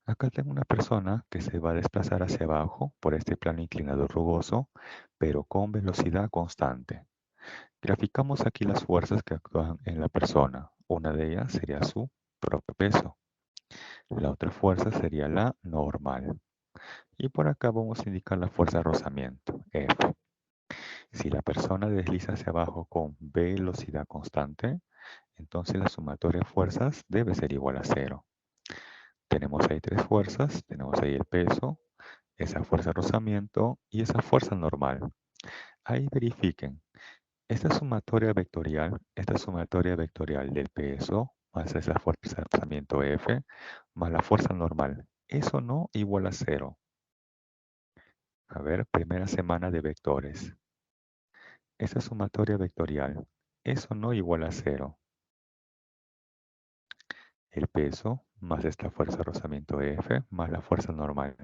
[SPEAKER 1] acá tengo una persona que se va a desplazar hacia abajo por este plano inclinado rugoso, pero con velocidad constante. Graficamos aquí las fuerzas que actúan en la persona. Una de ellas sería su propio peso. La otra fuerza sería la normal. Y por acá vamos a indicar la fuerza de rozamiento, F. Si la persona desliza hacia abajo con velocidad constante, entonces la sumatoria de fuerzas debe ser igual a cero. Tenemos ahí tres fuerzas, tenemos ahí el peso, esa fuerza de rozamiento y esa fuerza normal. Ahí verifiquen, esta sumatoria vectorial del peso más esa fuerza de rozamiento F más la fuerza normal, eso no igual a cero. A ver, primera semana de vectores. Esta sumatoria vectorial, eso no igual a cero. El peso más esta fuerza de rozamiento F más la fuerza normal.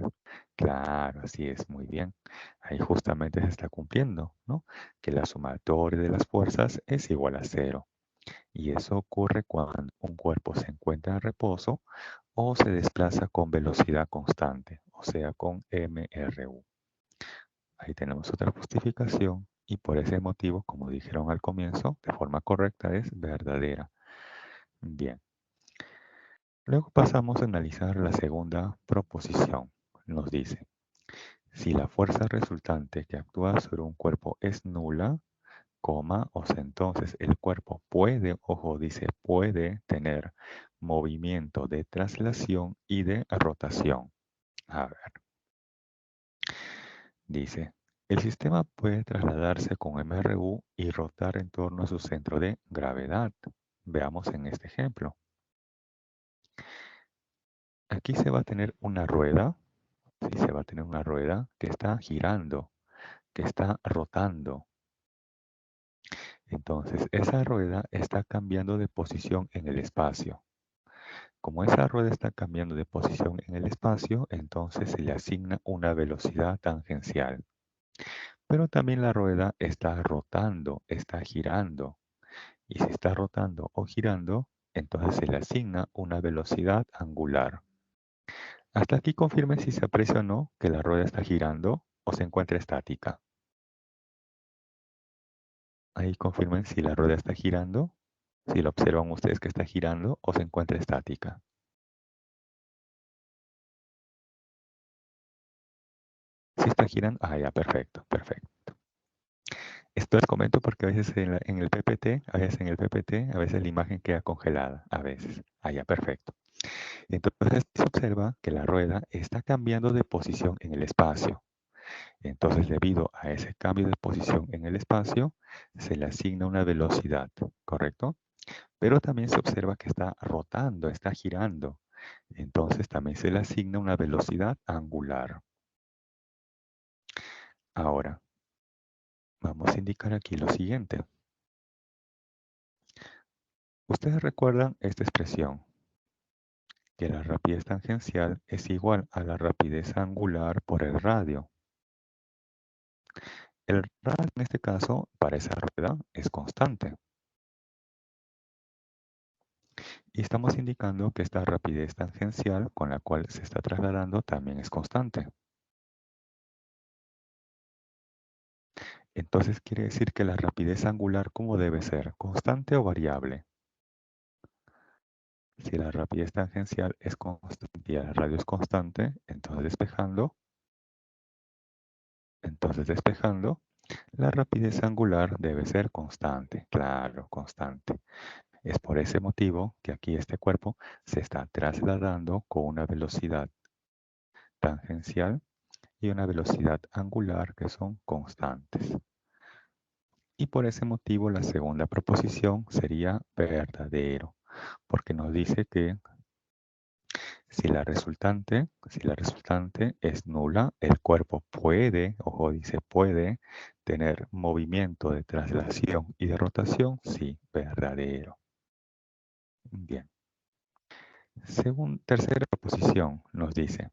[SPEAKER 1] Claro, así es, muy bien. Ahí justamente se está cumpliendo, ¿no? Que la sumatoria de las fuerzas es igual a cero. Y eso ocurre cuando un cuerpo se encuentra en reposo o se desplaza con velocidad constante, o sea, con MRU. Ahí tenemos otra justificación y por ese motivo, como dijeron al comienzo, de forma correcta es verdadera. Bien. Luego pasamos a analizar la segunda proposición. Nos dice, si la fuerza resultante que actúa sobre un cuerpo es nula, coma, o sea, entonces el cuerpo puede, ojo, dice puede tener movimiento de traslación y de rotación. A ver, dice, el sistema puede trasladarse con MRU y rotar en torno a su centro de gravedad. Veamos en este ejemplo. Aquí se va a tener una rueda, ¿sí? Se va a tener una rueda que está girando, que está rotando. Entonces, esa rueda está cambiando de posición en el espacio. Como esa rueda está cambiando de posición en el espacio, entonces se le asigna una velocidad tangencial. Pero también la rueda está rotando, está girando. Y si está rotando o girando, entonces se le asigna una velocidad angular. Hasta aquí confirmen si se aprecia o no que la rueda está girando o se encuentra estática. Ahí confirmen si la rueda está girando, si lo observan ustedes que está girando o se encuentra estática. Si está girando, ya, perfecto, perfecto. Esto les comento porque a veces en el PPT, a veces la imagen queda congelada, a veces. Ya, perfecto. Entonces se observa que la rueda está cambiando de posición en el espacio. Entonces, debido a ese cambio de posición en el espacio, se le asigna una velocidad, ¿correcto? Pero también se observa que está rotando, está girando. Entonces también se le asigna una velocidad angular. Ahora, vamos a indicar aquí lo siguiente. Ustedes recuerdan esta expresión, que la rapidez tangencial es igual a la rapidez angular por el radio. El radio en este caso, para esa rueda, es constante. Y estamos indicando que esta rapidez tangencial con la cual se está trasladando también es constante. Entonces quiere decir que la rapidez angular, ¿cómo debe ser? ¿Constante o variable? Si la rapidez tangencial es constante y el radio es constante, entonces despejando, la rapidez angular debe ser constante. Claro, constante. Es por ese motivo que aquí este cuerpo se está trasladando con una velocidad tangencial y una velocidad angular que son constantes. Y por ese motivo la segunda proposición sería verdadero, porque nos dice que si la resultante es nula, el cuerpo puede, ojo, dice puede, tener movimiento de traslación y de rotación, sí, verdadero. Bien. Tercera proposición nos dice,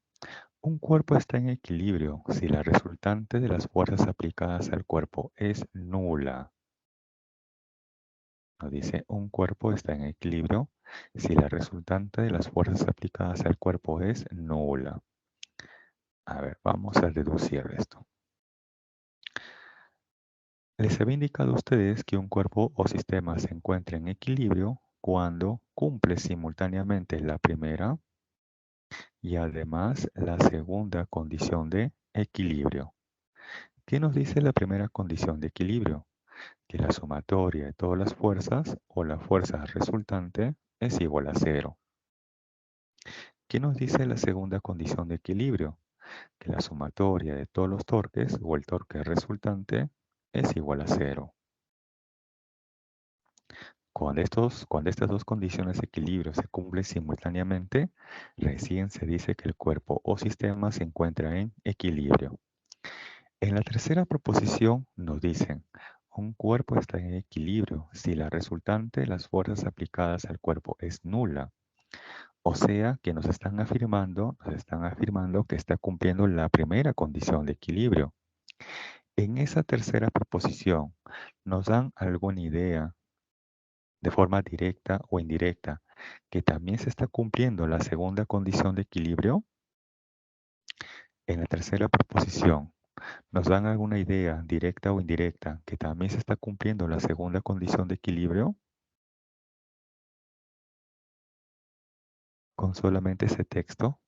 [SPEAKER 1] un cuerpo está en equilibrio si la resultante de las fuerzas aplicadas al cuerpo es nula. Nos dice, un cuerpo está en equilibrio si la resultante de las fuerzas aplicadas al cuerpo es nula. A ver, vamos a deducir esto. Les había indicado a ustedes que un cuerpo o sistema se encuentra en equilibrio cuando cumple simultáneamente la primera y además la segunda condición de equilibrio. ¿Qué nos dice la primera condición de equilibrio? Que la sumatoria de todas las fuerzas o la fuerza resultante es igual a cero. ¿Qué nos dice la segunda condición de equilibrio? Que la sumatoria de todos los torques o el torque resultante es igual a cero. Cuando estas dos condiciones de equilibrio se cumplen simultáneamente, recién se dice que el cuerpo o sistema se encuentra en equilibrio. En la tercera proposición nos dicen, un cuerpo está en equilibrio si la resultante de las fuerzas aplicadas al cuerpo es nula. O sea que nos están afirmando que está cumpliendo la primera condición de equilibrio. En esa tercera proposición, ¿nos dan alguna idea de forma directa o indirecta que también se está cumpliendo la segunda condición de equilibrio? En la tercera proposición, ¿nos dan alguna idea directa o indirecta que también se está cumpliendo la segunda condición de equilibrio? Con solamente ese texto,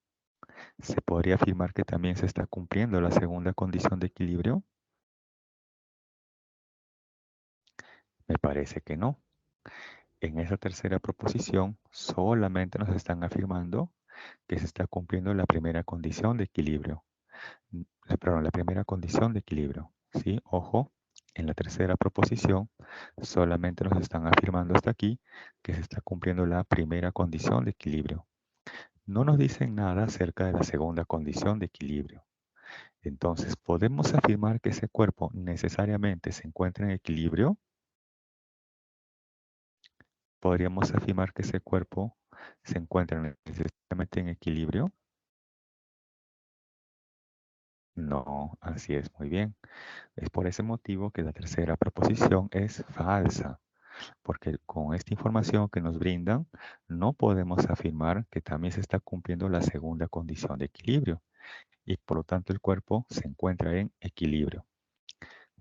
[SPEAKER 1] ¿se podría afirmar que también se está cumpliendo la segunda condición de equilibrio? Me parece que no. En esa tercera proposición solamente nos están afirmando que se está cumpliendo la primera condición de equilibrio. Perdón, la primera condición de equilibrio. ¿Sí? Ojo, en la tercera proposición solamente nos están afirmando hasta aquí que se está cumpliendo la primera condición de equilibrio. No nos dicen nada acerca de la segunda condición de equilibrio. Entonces, ¿podemos afirmar que ese cuerpo necesariamente se encuentra en equilibrio? ¿Podríamos afirmar que ese cuerpo se encuentra necesariamente en equilibrio? No, así es, muy bien. Es por ese motivo que la tercera proposición es falsa, porque con esta información que nos brindan, no podemos afirmar que también se está cumpliendo la segunda condición de equilibrio y por lo tanto el cuerpo se encuentra en equilibrio.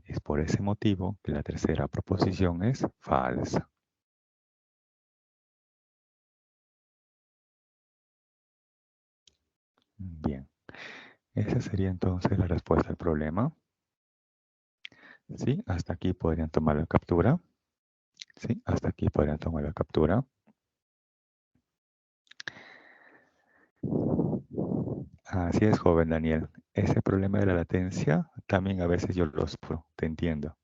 [SPEAKER 1] Es por ese motivo que la tercera proposición es falsa. Bien, esa sería entonces la respuesta al problema. Sí, hasta aquí podrían tomar la captura. Sí, hasta aquí podrían tomar la captura. Así es, joven Daniel. Ese problema de la latencia también a veces yo lo sufro, te entiendo.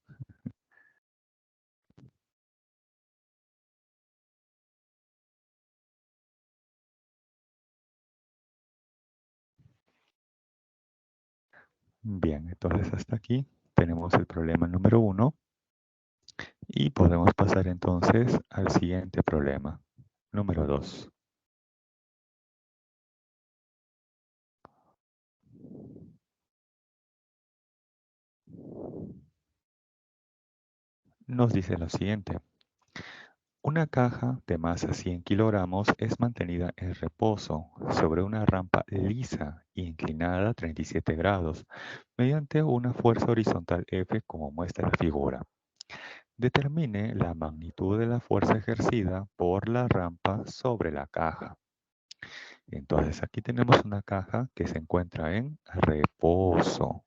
[SPEAKER 1] Bien, entonces hasta aquí tenemos el problema número 1 y podemos pasar entonces al siguiente problema, número 2. Nos dice lo siguiente. Una caja de masa 100 kilogramos es mantenida en reposo sobre una rampa lisa e inclinada a 37 grados mediante una fuerza horizontal F como muestra la figura. Determine la magnitud de la fuerza ejercida por la rampa sobre la caja. Entonces aquí tenemos una caja que se encuentra en reposo.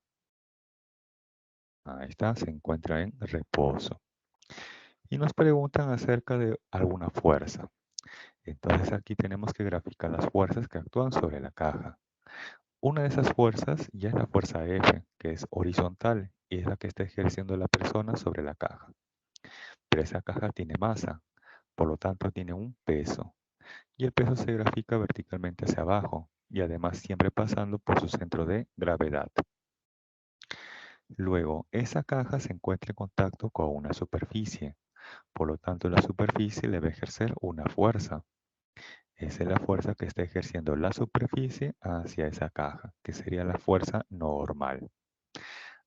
[SPEAKER 1] Ahí está, se encuentra en reposo. Y nos preguntan acerca de alguna fuerza. Entonces aquí tenemos que graficar las fuerzas que actúan sobre la caja. Una de esas fuerzas ya es la fuerza F, que es horizontal y es la que está ejerciendo la persona sobre la caja. Pero esa caja tiene masa, por lo tanto tiene un peso. Y el peso se grafica verticalmente hacia abajo y además siempre pasando por su centro de gravedad. Luego, esa caja se encuentra en contacto con una superficie. Por lo tanto, la superficie le va a ejercer una fuerza. Esa es la fuerza que está ejerciendo la superficie hacia esa caja, que sería la fuerza normal.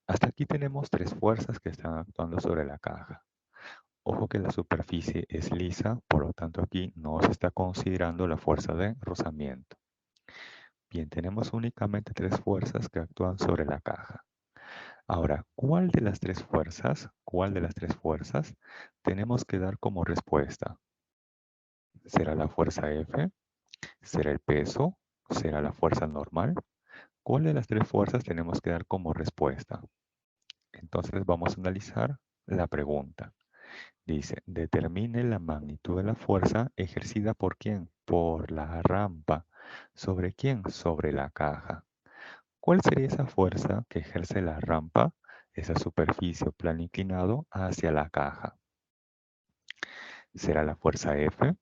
[SPEAKER 1] Hasta aquí tenemos tres fuerzas que están actuando sobre la caja. Ojo que la superficie es lisa, por lo tanto aquí no se está considerando la fuerza de rozamiento. Bien, tenemos únicamente tres fuerzas que actúan sobre la caja. Ahora, cuál de las tres fuerzas tenemos que dar como respuesta? ¿Será la fuerza F? ¿Será el peso? ¿Será la fuerza normal? ¿Cuál de las tres fuerzas tenemos que dar como respuesta? Entonces vamos a analizar la pregunta. Dice, determine la magnitud de la fuerza ejercida por quién? Por la rampa. ¿Sobre quién? Sobre la caja. ¿Cuál sería esa fuerza que ejerce la rampa, esa superficie o plano inclinado hacia la caja? ¿Será la fuerza F?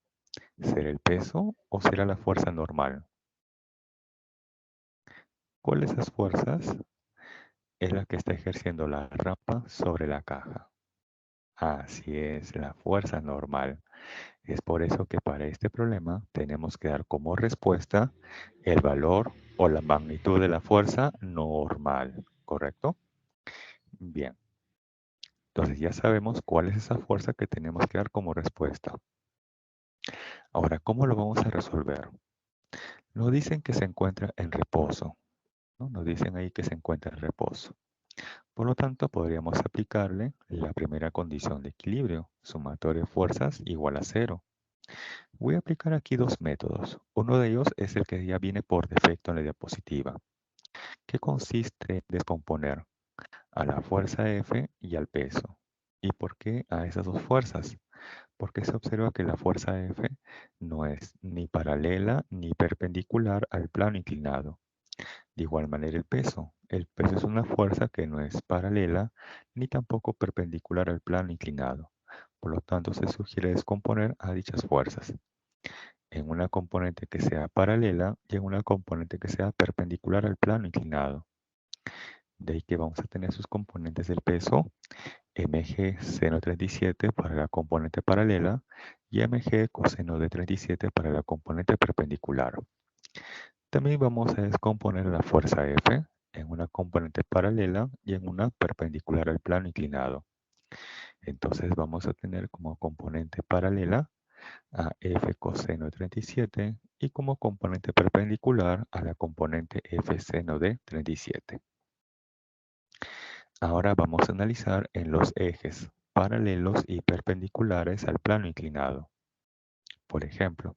[SPEAKER 1] ¿Será el peso o será la fuerza normal? ¿Cuál de esas fuerzas es la que está ejerciendo la rampa sobre la caja? Así es, la fuerza normal. Es por eso que para este problema tenemos que dar como respuesta el valor o la magnitud de la fuerza normal, ¿correcto? Bien, entonces ya sabemos cuál es esa fuerza que tenemos que dar como respuesta. Ahora, ¿cómo lo vamos a resolver? Nos dicen que se encuentra en reposo, ¿no? Nos dicen ahí que se encuentra en reposo. Por lo tanto, podríamos aplicarle la primera condición de equilibrio, sumatoria de fuerzas igual a cero. Voy a aplicar aquí dos métodos. Uno de ellos es el que ya viene por defecto en la diapositiva, que consiste en descomponer a la fuerza F y al peso. ¿Y por qué a esas dos fuerzas? Porque se observa que la fuerza F no es ni paralela ni perpendicular al plano inclinado. De igual manera el peso. El peso es una fuerza que no es paralela ni tampoco perpendicular al plano inclinado. Por lo tanto, se sugiere descomponer a dichas fuerzas en una componente que sea paralela y en una componente que sea perpendicular al plano inclinado. De ahí que vamos a tener sus componentes del peso, mg seno 37 para la componente paralela y mg coseno de 37 para la componente perpendicular. También vamos a descomponer la fuerza F en una componente paralela y en una perpendicular al plano inclinado. Entonces vamos a tener como componente paralela a F coseno de 37 y como componente perpendicular a la componente F seno de 37. Ahora vamos a analizar en los ejes paralelos y perpendiculares al plano inclinado. Por ejemplo,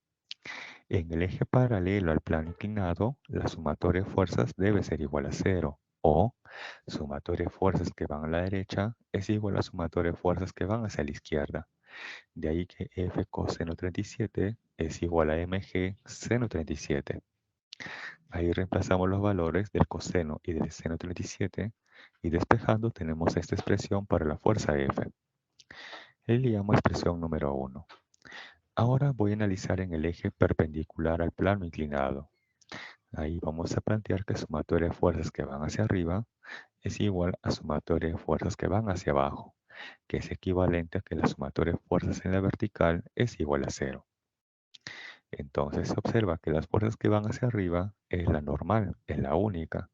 [SPEAKER 1] en el eje paralelo al plano inclinado, la sumatoria de fuerzas debe ser igual a 0 o sumatoria de fuerzas que van a la derecha es igual a sumatoria de fuerzas que van hacia la izquierda. De ahí que F coseno 37 es igual a mg seno 37. Ahí reemplazamos los valores del coseno y del seno 37 y despejando tenemos esta expresión para la fuerza F. Le llamo expresión número 1. Ahora voy a analizar en el eje perpendicular al plano inclinado. Ahí vamos a plantear que sumatoria de fuerzas que van hacia arriba es igual a sumatoria de fuerzas que van hacia abajo, que es equivalente a que la sumatoria de fuerzas en la vertical es igual a 0. Entonces se observa que las fuerzas que van hacia arriba es la normal, es la única.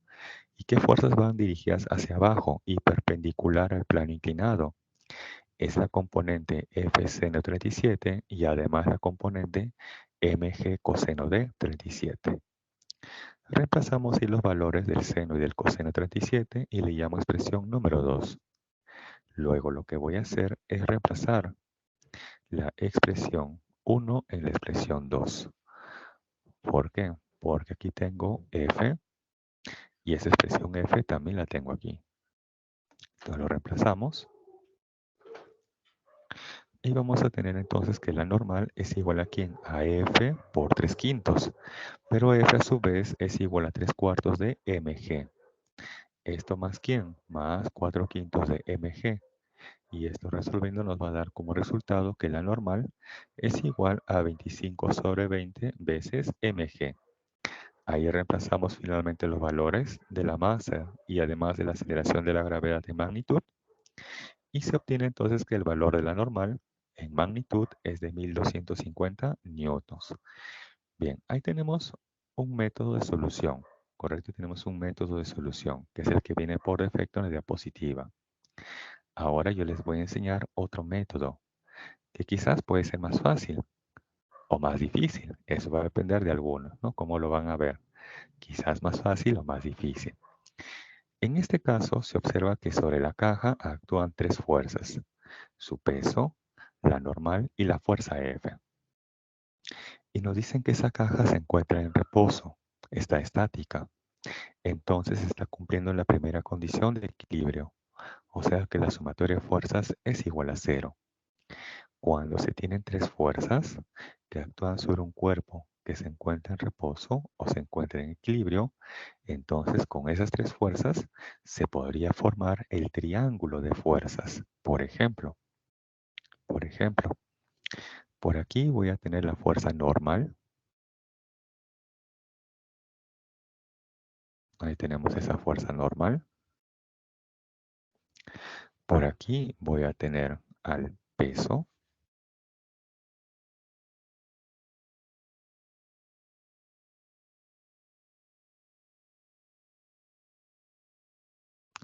[SPEAKER 1] ¿Y qué fuerzas van dirigidas hacia abajo y perpendicular al plano inclinado? Es la componente F seno 37 y además la componente mg coseno de 37. Reemplazamos ahí los valores del seno y del coseno 37 y le llamo expresión número 2. Luego lo que voy a hacer es reemplazar la expresión 1 en la expresión 2. ¿Por qué? Porque aquí tengo f y esa expresión f también la tengo aquí. Entonces lo reemplazamos y vamos a tener entonces que la normal es igual a ¿quién? A f por 3/5, pero f a su vez es igual a 3/4 de mg. Esto más ¿quién? Más 4/5 de mg. Y esto resolviendo nos va a dar como resultado que la normal es igual a 25 sobre 20 veces mg. Ahí reemplazamos finalmente los valores de la masa y además de la aceleración de la gravedad en magnitud. Y se obtiene entonces que el valor de la normal en magnitud es de 1250 newtons. Bien, ahí tenemos un método de solución, ¿correcto? Tenemos un método de solución, que es el que viene por defecto en la diapositiva. Ahora yo les voy a enseñar otro método, que quizás puede ser más fácil o más difícil. Eso va a depender de algunos, ¿no? Cómo lo van a ver. Quizás más fácil o más difícil. En este caso se observa que sobre la caja actúan tres fuerzas: su peso, la normal y la fuerza F. Y nos dicen que esa caja se encuentra en reposo, está estática. Entonces está cumpliendo la primera condición de equilibrio, o sea que la sumatoria de fuerzas es igual a 0. Cuando se tienen tres fuerzas que actúan sobre un cuerpo que se encuentra en reposo o se encuentra en equilibrio, entonces con esas tres fuerzas se podría formar el triángulo de fuerzas. Por ejemplo, por aquí voy a tener la fuerza normal. Ahí tenemos esa fuerza normal. Por aquí voy a tener al peso.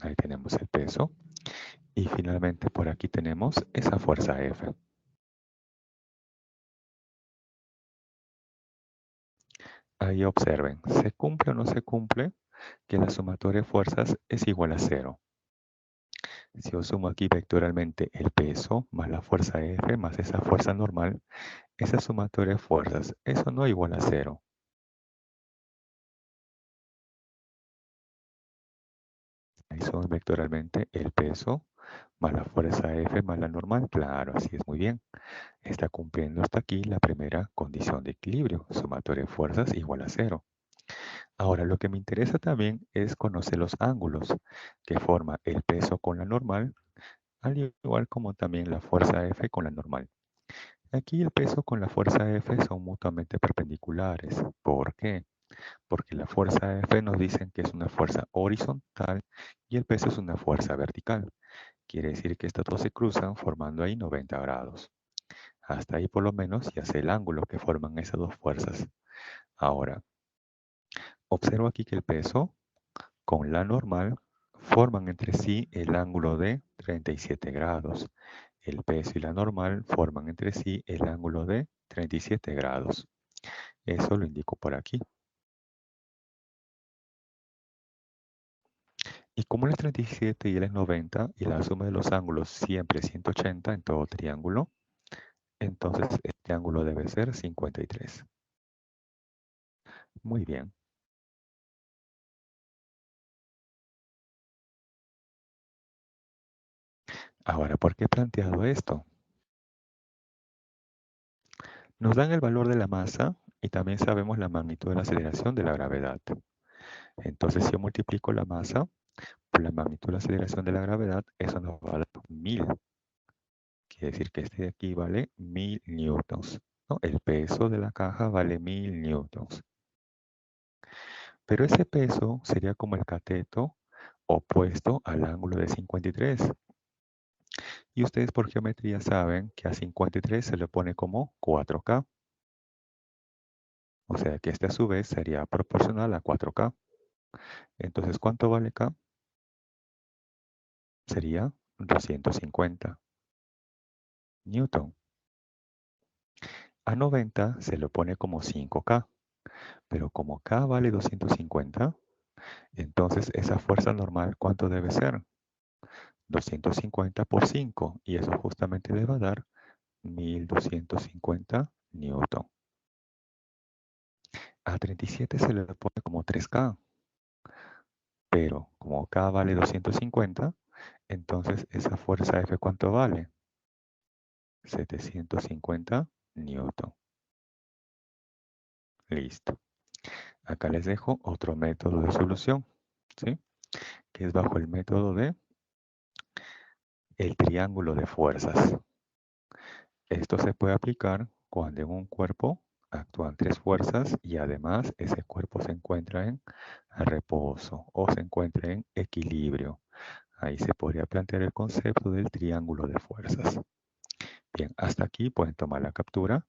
[SPEAKER 1] Ahí tenemos el peso. Y finalmente por aquí tenemos esa fuerza F. Ahí observen, ¿se cumple o no se cumple que la sumatoria de fuerzas es igual a 0? Si yo sumo aquí vectorialmente el peso más la fuerza F más esa fuerza normal, esa sumatoria de fuerzas, eso no es igual a 0. Ahí sumo vectorialmente el peso más la fuerza F más la normal. Claro, así es, muy bien. Está cumpliendo hasta aquí la primera condición de equilibrio, sumatoria de fuerzas igual a 0. Ahora, lo que me interesa también es conocer los ángulos que forma el peso con la normal, al igual como también la fuerza F con la normal. Aquí el peso con la fuerza F son mutuamente perpendiculares. ¿Por qué? Porque la fuerza F nos dicen que es una fuerza horizontal y el peso es una fuerza vertical. Quiere decir que estas dos se cruzan formando ahí 90 grados. Hasta ahí por lo menos ya sé el ángulo que forman esas dos fuerzas. Ahora, observo aquí que el peso con la normal forman entre sí el ángulo de 37 grados. El peso y la normal forman entre sí el ángulo de 37 grados. Eso lo indico por aquí. Y como él es 37 y él es 90 y la suma de los ángulos siempre es 180 en todo triángulo, entonces este ángulo debe ser 53. Muy bien. Ahora, ¿por qué he planteado esto? Nos dan el valor de la masa y también sabemos la magnitud de la aceleración de la gravedad. Entonces, si yo multiplico la masa por la magnitud de la aceleración de la gravedad, eso nos va a dar 1000. Quiere decir que este de aquí vale 1000 newtons, ¿no? El peso de la caja vale 1000 newtons. Pero ese peso sería como el cateto opuesto al ángulo de 53. Y ustedes por geometría saben que a 53 se le pone como 4K. O sea que este a su vez sería proporcional a 4K. Entonces, ¿cuánto vale K? Sería 250 Newton. A 90 se le pone como 5K. Pero como K vale 250, entonces esa fuerza normal, ¿cuánto debe ser? 250 por 5. Y eso justamente le va a dar 1250 Newton. A 37 se le pone como 3K. Pero como K vale 250, entonces esa fuerza F ¿cuánto vale? 750 Newton. Listo. Acá les dejo otro método de solución, ¿sí? Que es bajo el método de el triángulo de fuerzas. Esto se puede aplicar cuando en un cuerpo actúan tres fuerzas y además ese cuerpo se encuentra en reposo o se encuentra en equilibrio. Ahí se podría plantear el concepto del triángulo de fuerzas. Bien, hasta aquí pueden tomar la captura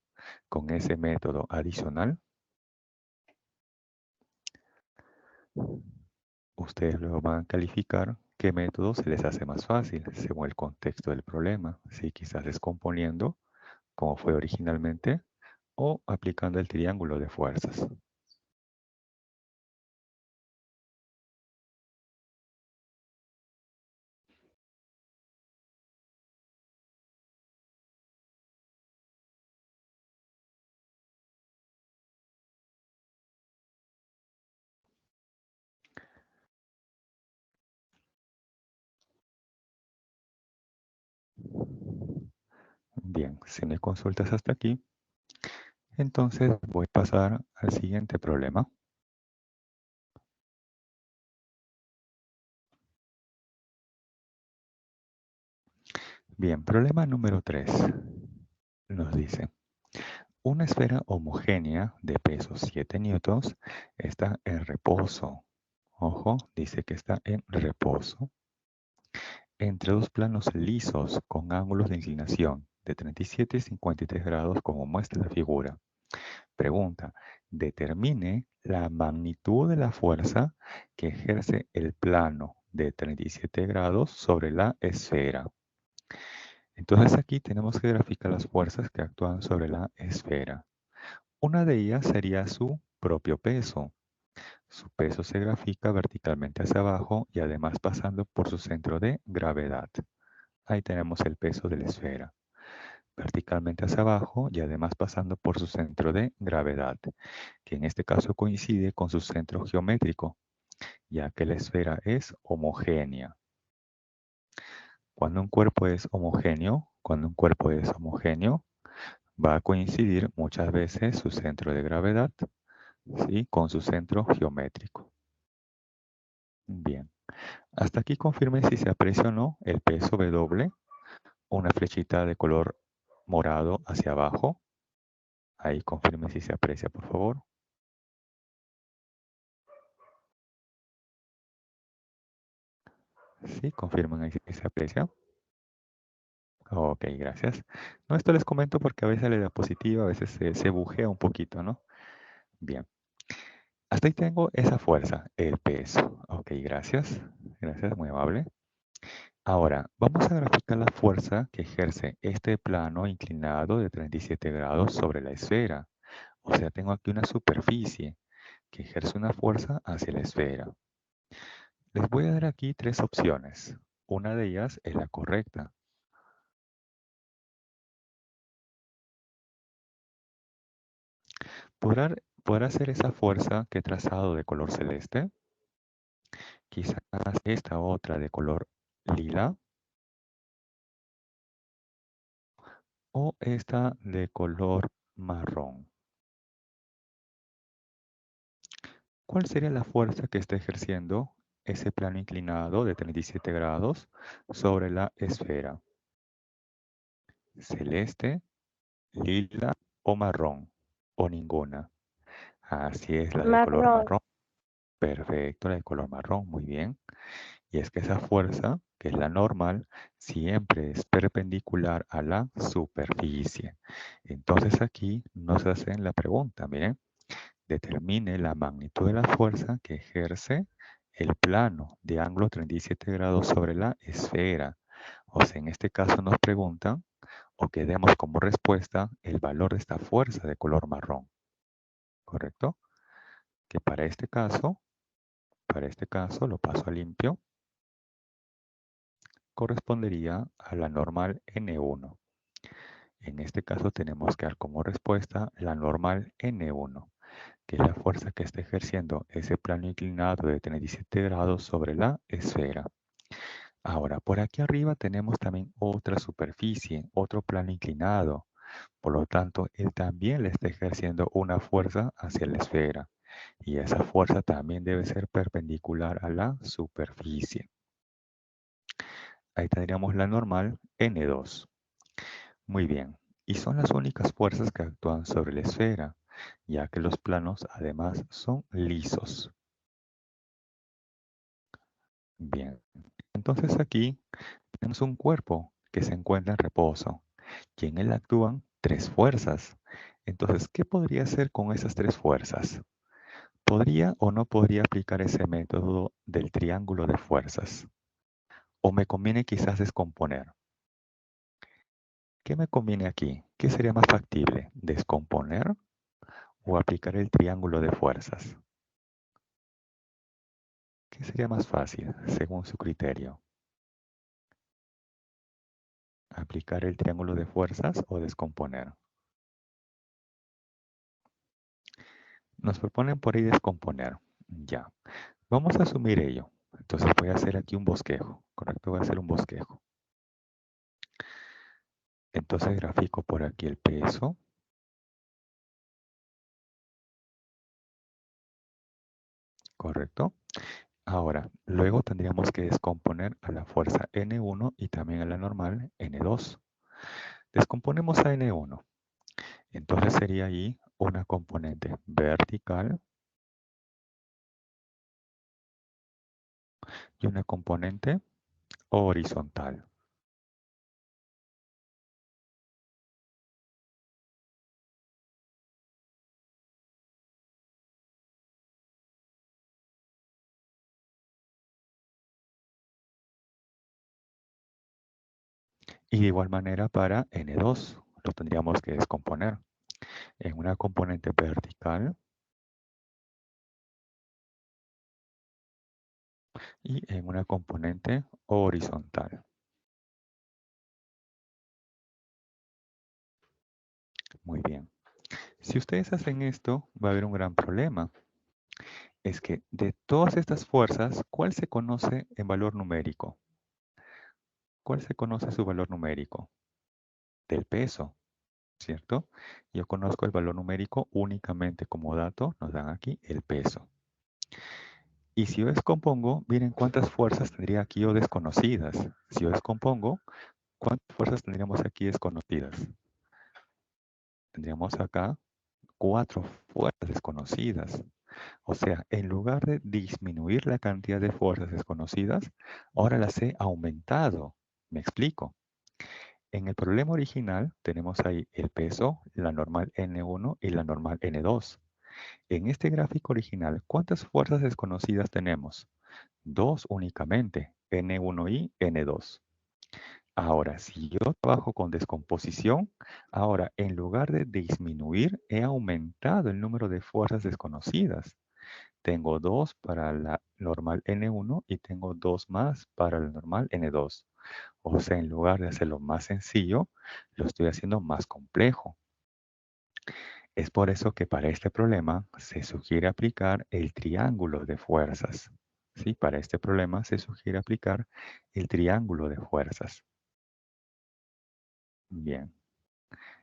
[SPEAKER 1] con ese método adicional. Ustedes luego van a calificar qué método se les hace más fácil según el contexto del problema. Si quizás descomponiendo, como fue originalmente, o aplicando el triángulo de fuerzas. Bien, si me consultas hasta aquí, entonces voy a pasar al siguiente problema. Bien, problema número 3. Nos dice, una esfera homogénea de peso 7 newtons está en reposo. Ojo, dice que está en reposo. Entre dos planos lisos con ángulos de inclinación de 37 y 53 grados como muestra la figura. Pregunta, determine la magnitud de la fuerza que ejerce el plano de 37 grados sobre la esfera. Entonces aquí tenemos que graficar las fuerzas que actúan sobre la esfera. Una de ellas sería su propio peso. Su peso se grafica verticalmente hacia abajo y además pasando por su centro de gravedad. Ahí tenemos el peso de la esfera. Verticalmente hacia abajo y además pasando por su centro de gravedad, que en este caso coincide con su centro geométrico, ya que la esfera es homogénea. Cuando un cuerpo es homogéneo, va a coincidir muchas veces su centro de gravedad, ¿sí?, con su centro geométrico. Bien, hasta aquí confirme si se aprecia o no el peso W, una flechita de color morado hacia abajo. Ahí confirme si se aprecia, por favor. Sí, confirman ahí si se aprecia. Ok, gracias. No, esto les comento porque a veces le da positivo, a veces se bujea un poquito, ¿no? Bien. Hasta ahí tengo esa fuerza, el peso. Ok, gracias. Gracias, muy amable. Ahora, vamos a graficar la fuerza que ejerce este plano inclinado de 37 grados sobre la esfera. O sea, tengo aquí una superficie que ejerce una fuerza hacia la esfera. Les voy a dar aquí tres opciones. Una de ellas es la correcta. ¿Podrá ser esa fuerza que he trazado de color celeste? Quizás esta otra de color lila o esta de color marrón. ¿Cuál sería la fuerza que está ejerciendo ese plano inclinado de 37 grados sobre la esfera? ¿Celeste, lila o marrón? ¿O ninguna? Así es, la de color
[SPEAKER 2] Marrón.
[SPEAKER 1] marrón. Perfecto, la de color marrón, muy bien. Y es que esa fuerza, que es la normal, siempre es perpendicular a la superficie. Entonces aquí nos hacen la pregunta, miren, determine la magnitud de la fuerza que ejerce el plano de ángulo 37 grados sobre la esfera. O sea, en este caso nos preguntan o que demos como respuesta el valor de esta fuerza de color marrón, ¿correcto? Que para este caso lo paso a limpio, correspondería a la normal N1. En este caso tenemos que dar como respuesta la normal N1, que es la fuerza que está ejerciendo ese plano inclinado de 37 grados sobre la esfera. Ahora, por aquí arriba tenemos también otra superficie, otro plano inclinado. Por lo tanto, él también le está ejerciendo una fuerza hacia la esfera. Y esa fuerza también debe ser perpendicular a la superficie. Ahí tendríamos la normal N2. Muy bien. Y son las únicas fuerzas que actúan sobre la esfera, ya que los planos además son lisos. Bien. Entonces aquí tenemos un cuerpo que se encuentra en reposo y en él actúan tres fuerzas. Entonces, ¿qué podría hacer con esas tres fuerzas? ¿Podría o no podría aplicar ese método del triángulo de fuerzas? ¿O me conviene quizás descomponer? ¿Qué me conviene aquí? ¿Qué sería más factible? ¿Descomponer o aplicar el triángulo de fuerzas? ¿Qué sería más fácil, según su criterio? ¿Aplicar el triángulo de fuerzas o descomponer? Nos proponen por ahí descomponer. Ya. Vamos a asumir ello. Entonces voy a hacer aquí un bosquejo. ¿Correcto? Voy a hacer un bosquejo. Entonces grafico por aquí el peso. ¿Correcto? Ahora, luego tendríamos que descomponer a la fuerza N1 y también a la normal N2. Descomponemos a N1. Entonces sería ahí una componente vertical y una componente horizontal. Y de igual manera para N2 lo tendríamos que descomponer en una componente vertical y en una componente horizontal. Muy bien. Si ustedes hacen esto, va a haber un gran problema. Es que de todas estas fuerzas, ¿cuál se conoce en valor numérico? ¿Cuál se conoce su valor numérico? Del peso, ¿cierto? Yo conozco el valor numérico únicamente como dato, nos dan aquí el peso. Y si yo descompongo, miren cuántas fuerzas tendría aquí yo desconocidas. Si yo descompongo, ¿cuántas fuerzas tendríamos aquí desconocidas? Tendríamos acá 4 fuerzas desconocidas. O sea, en lugar de disminuir la cantidad de fuerzas desconocidas, ahora las he aumentado. Me explico. En el problema original tenemos ahí el peso, la normal N1 y la normal N2. En este gráfico original, ¿cuántas fuerzas desconocidas tenemos? Dos únicamente, N1 y N2. Ahora, si yo trabajo con descomposición, ahora en lugar de disminuir, he aumentado el número de fuerzas desconocidas. Tengo 2 para la normal N1 y tengo 2 más para la normal N2. O sea, en lugar de hacerlo más sencillo, lo estoy haciendo más complejo. Es por eso que para este problema se sugiere aplicar el triángulo de fuerzas. ¿Sí? Para este problema se sugiere aplicar el triángulo de fuerzas. Bien.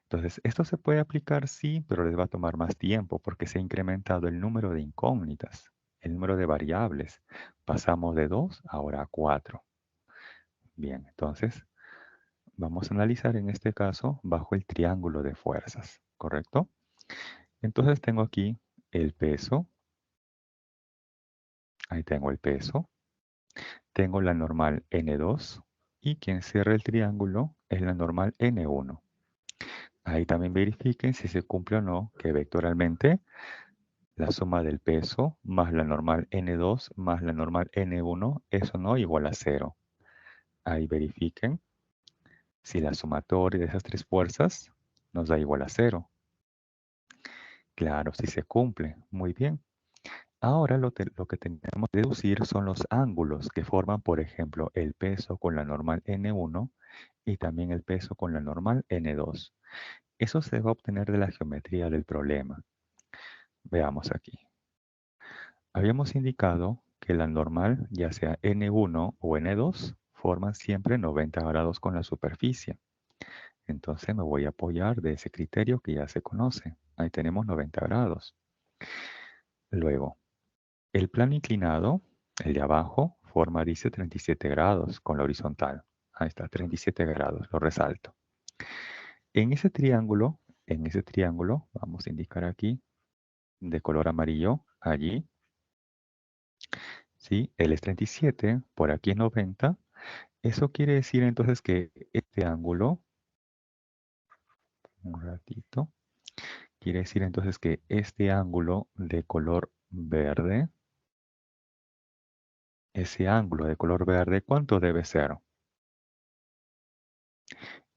[SPEAKER 1] Entonces, esto se puede aplicar, sí, pero les va a tomar más tiempo porque se ha incrementado el número de incógnitas, el número de variables. Pasamos de 2 ahora a 4. Bien, entonces vamos a analizar en este caso bajo el triángulo de fuerzas, ¿correcto? Entonces tengo aquí el peso, Ahí tengo el peso. Tengo la normal N2 y quien cierra el triángulo es la normal N1. Ahí también verifiquen si se cumple o no que vectorialmente la suma del peso más la normal N2 más la normal N1 es o no igual a 0. Ahí verifiquen si la sumatoria de esas tres fuerzas nos da igual a 0. Claro, si se cumple. Muy bien. Ahora lo que tenemos que deducir son los ángulos que forman, por ejemplo, el peso con la normal N1 y también el peso con la normal N2. Eso se va a obtener de la geometría del problema. Veamos aquí. Habíamos indicado que la normal, ya sea N1 o N2, forman siempre 90 grados con la superficie. Entonces me voy a apoyar de ese criterio que ya se conoce. Ahí tenemos 90 grados. Luego, el plano inclinado, el de abajo, forma, dice, 37 grados con la horizontal. Ahí está, 37 grados, lo resalto. En ese triángulo, vamos a indicar aquí, de color amarillo, allí, ¿sí? Él es 37, por aquí es 90. Eso quiere decir entonces que este ángulo, un ratito, quiere decir entonces que este ángulo de color verde, ese ángulo de color verde, ¿cuánto debe ser?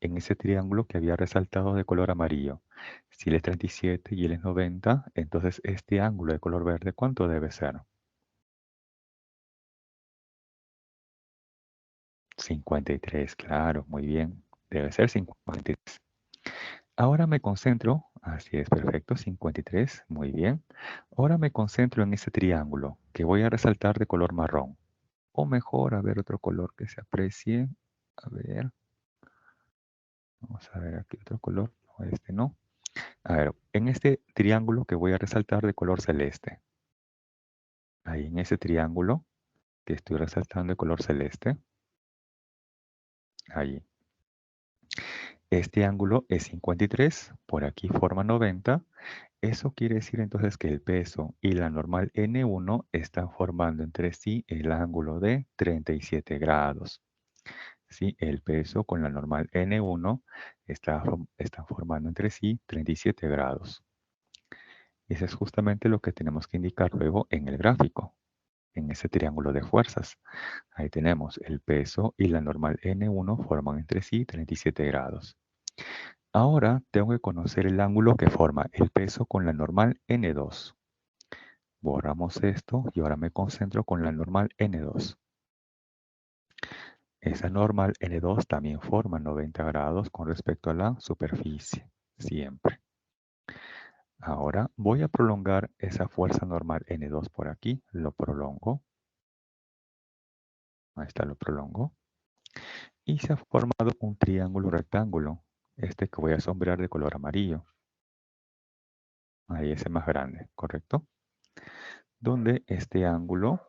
[SPEAKER 1] En ese triángulo que había resaltado de color amarillo. Si él es 37 y él es 90, entonces este ángulo de color verde, ¿cuánto debe ser? 53, claro, muy bien. Debe ser 53. Ahora me concentro, así es, perfecto, 53, muy bien. Ahora me concentro en ese triángulo que voy a resaltar de color marrón. O mejor, a ver otro color que se aprecie. A ver, vamos a ver aquí otro color. No, este no. A ver, en este triángulo que voy a resaltar de color celeste. Ahí en ese triángulo que estoy resaltando de color celeste. Ahí. Este ángulo es 53, por aquí forma 90. Eso quiere decir entonces que el peso y la normal N1 están formando entre sí el ángulo de 37 grados. ¿Sí? El peso con la normal N1 están formando entre sí 37 grados. Eso es justamente lo que tenemos que indicar luego en el gráfico, en ese triángulo de fuerzas. Ahí tenemos el peso y la normal N1 forman entre sí 37 grados. Ahora tengo que conocer el ángulo que forma el peso con la normal N2. Borramos esto y ahora me concentro con la normal N2. Esa normal N2 también forma 90 grados con respecto a la superficie, siempre. Ahora voy a prolongar esa fuerza normal N2 por aquí, lo prolongo. Ahí está, lo prolongo. Y se ha formado un triángulo rectángulo, este que voy a sombrear de color amarillo. Ahí ese más grande, ¿correcto? Donde este ángulo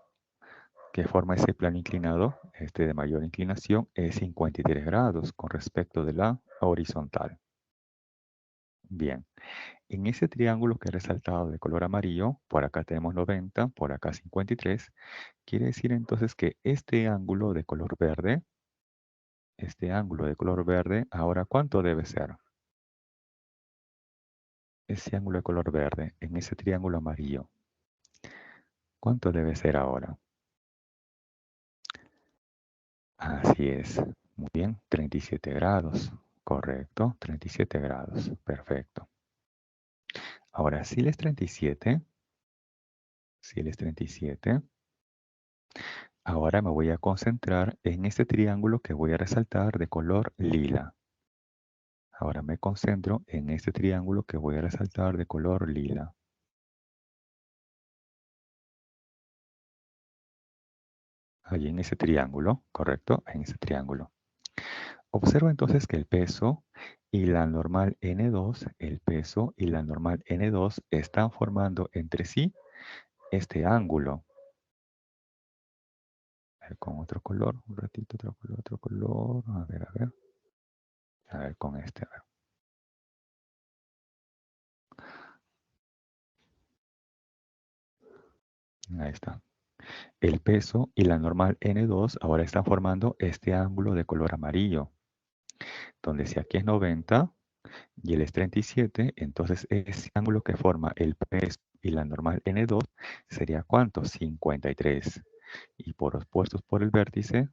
[SPEAKER 1] que forma ese plano inclinado, este de mayor inclinación, es 53 grados con respecto de la horizontal. Bien, en ese triángulo que he resaltado de color amarillo, por acá tenemos 90, por acá 53, quiere decir entonces que este ángulo de color verde, ahora ¿cuánto debe ser? Ese ángulo de color verde en ese triángulo amarillo, ¿cuánto debe ser ahora? Así es, muy bien, 37 grados, correcto, 37 grados, perfecto. Ahora, si él es 37, ahora me voy a concentrar en este triángulo que voy a resaltar de color lila. Ahora me concentro en este triángulo que voy a resaltar de color lila. Allí en ese triángulo, ¿correcto? En ese triángulo. Observo entonces que el peso y la normal N2, el peso y la normal N2 están formando entre sí este ángulo. A ver, con otro color, un ratito, otro color, otro color. A ver, a ver. A ver, con este, a ver. Ahí está. El peso y la normal N2 ahora están formando este ángulo de color amarillo, donde si aquí es 90 y él es 37, entonces ese ángulo que forma el peso y la normal N2 sería ¿cuánto? 53. Y por opuestos por el vértice,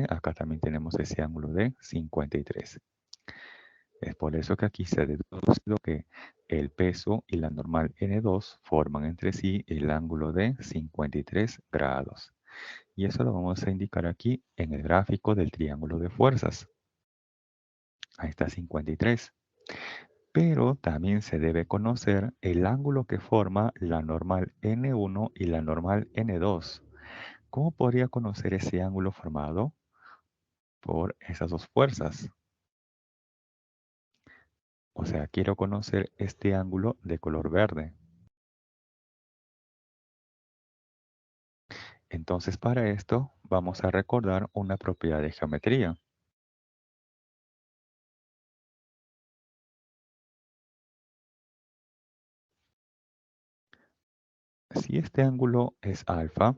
[SPEAKER 1] acá también tenemos ese ángulo de 53. Es por eso que aquí se ha deducido que el peso y la normal N2 forman entre sí el ángulo de 53 grados. Y eso lo vamos a indicar aquí en el gráfico del triángulo de fuerzas. Ahí está 53. Pero también se debe conocer el ángulo que forma la normal N1 y la normal N2. ¿Cómo podría conocer ese ángulo formado por esas dos fuerzas? O sea, quiero conocer este ángulo de color verde. Entonces, para esto vamos a recordar una propiedad de geometría. Si este ángulo es alfa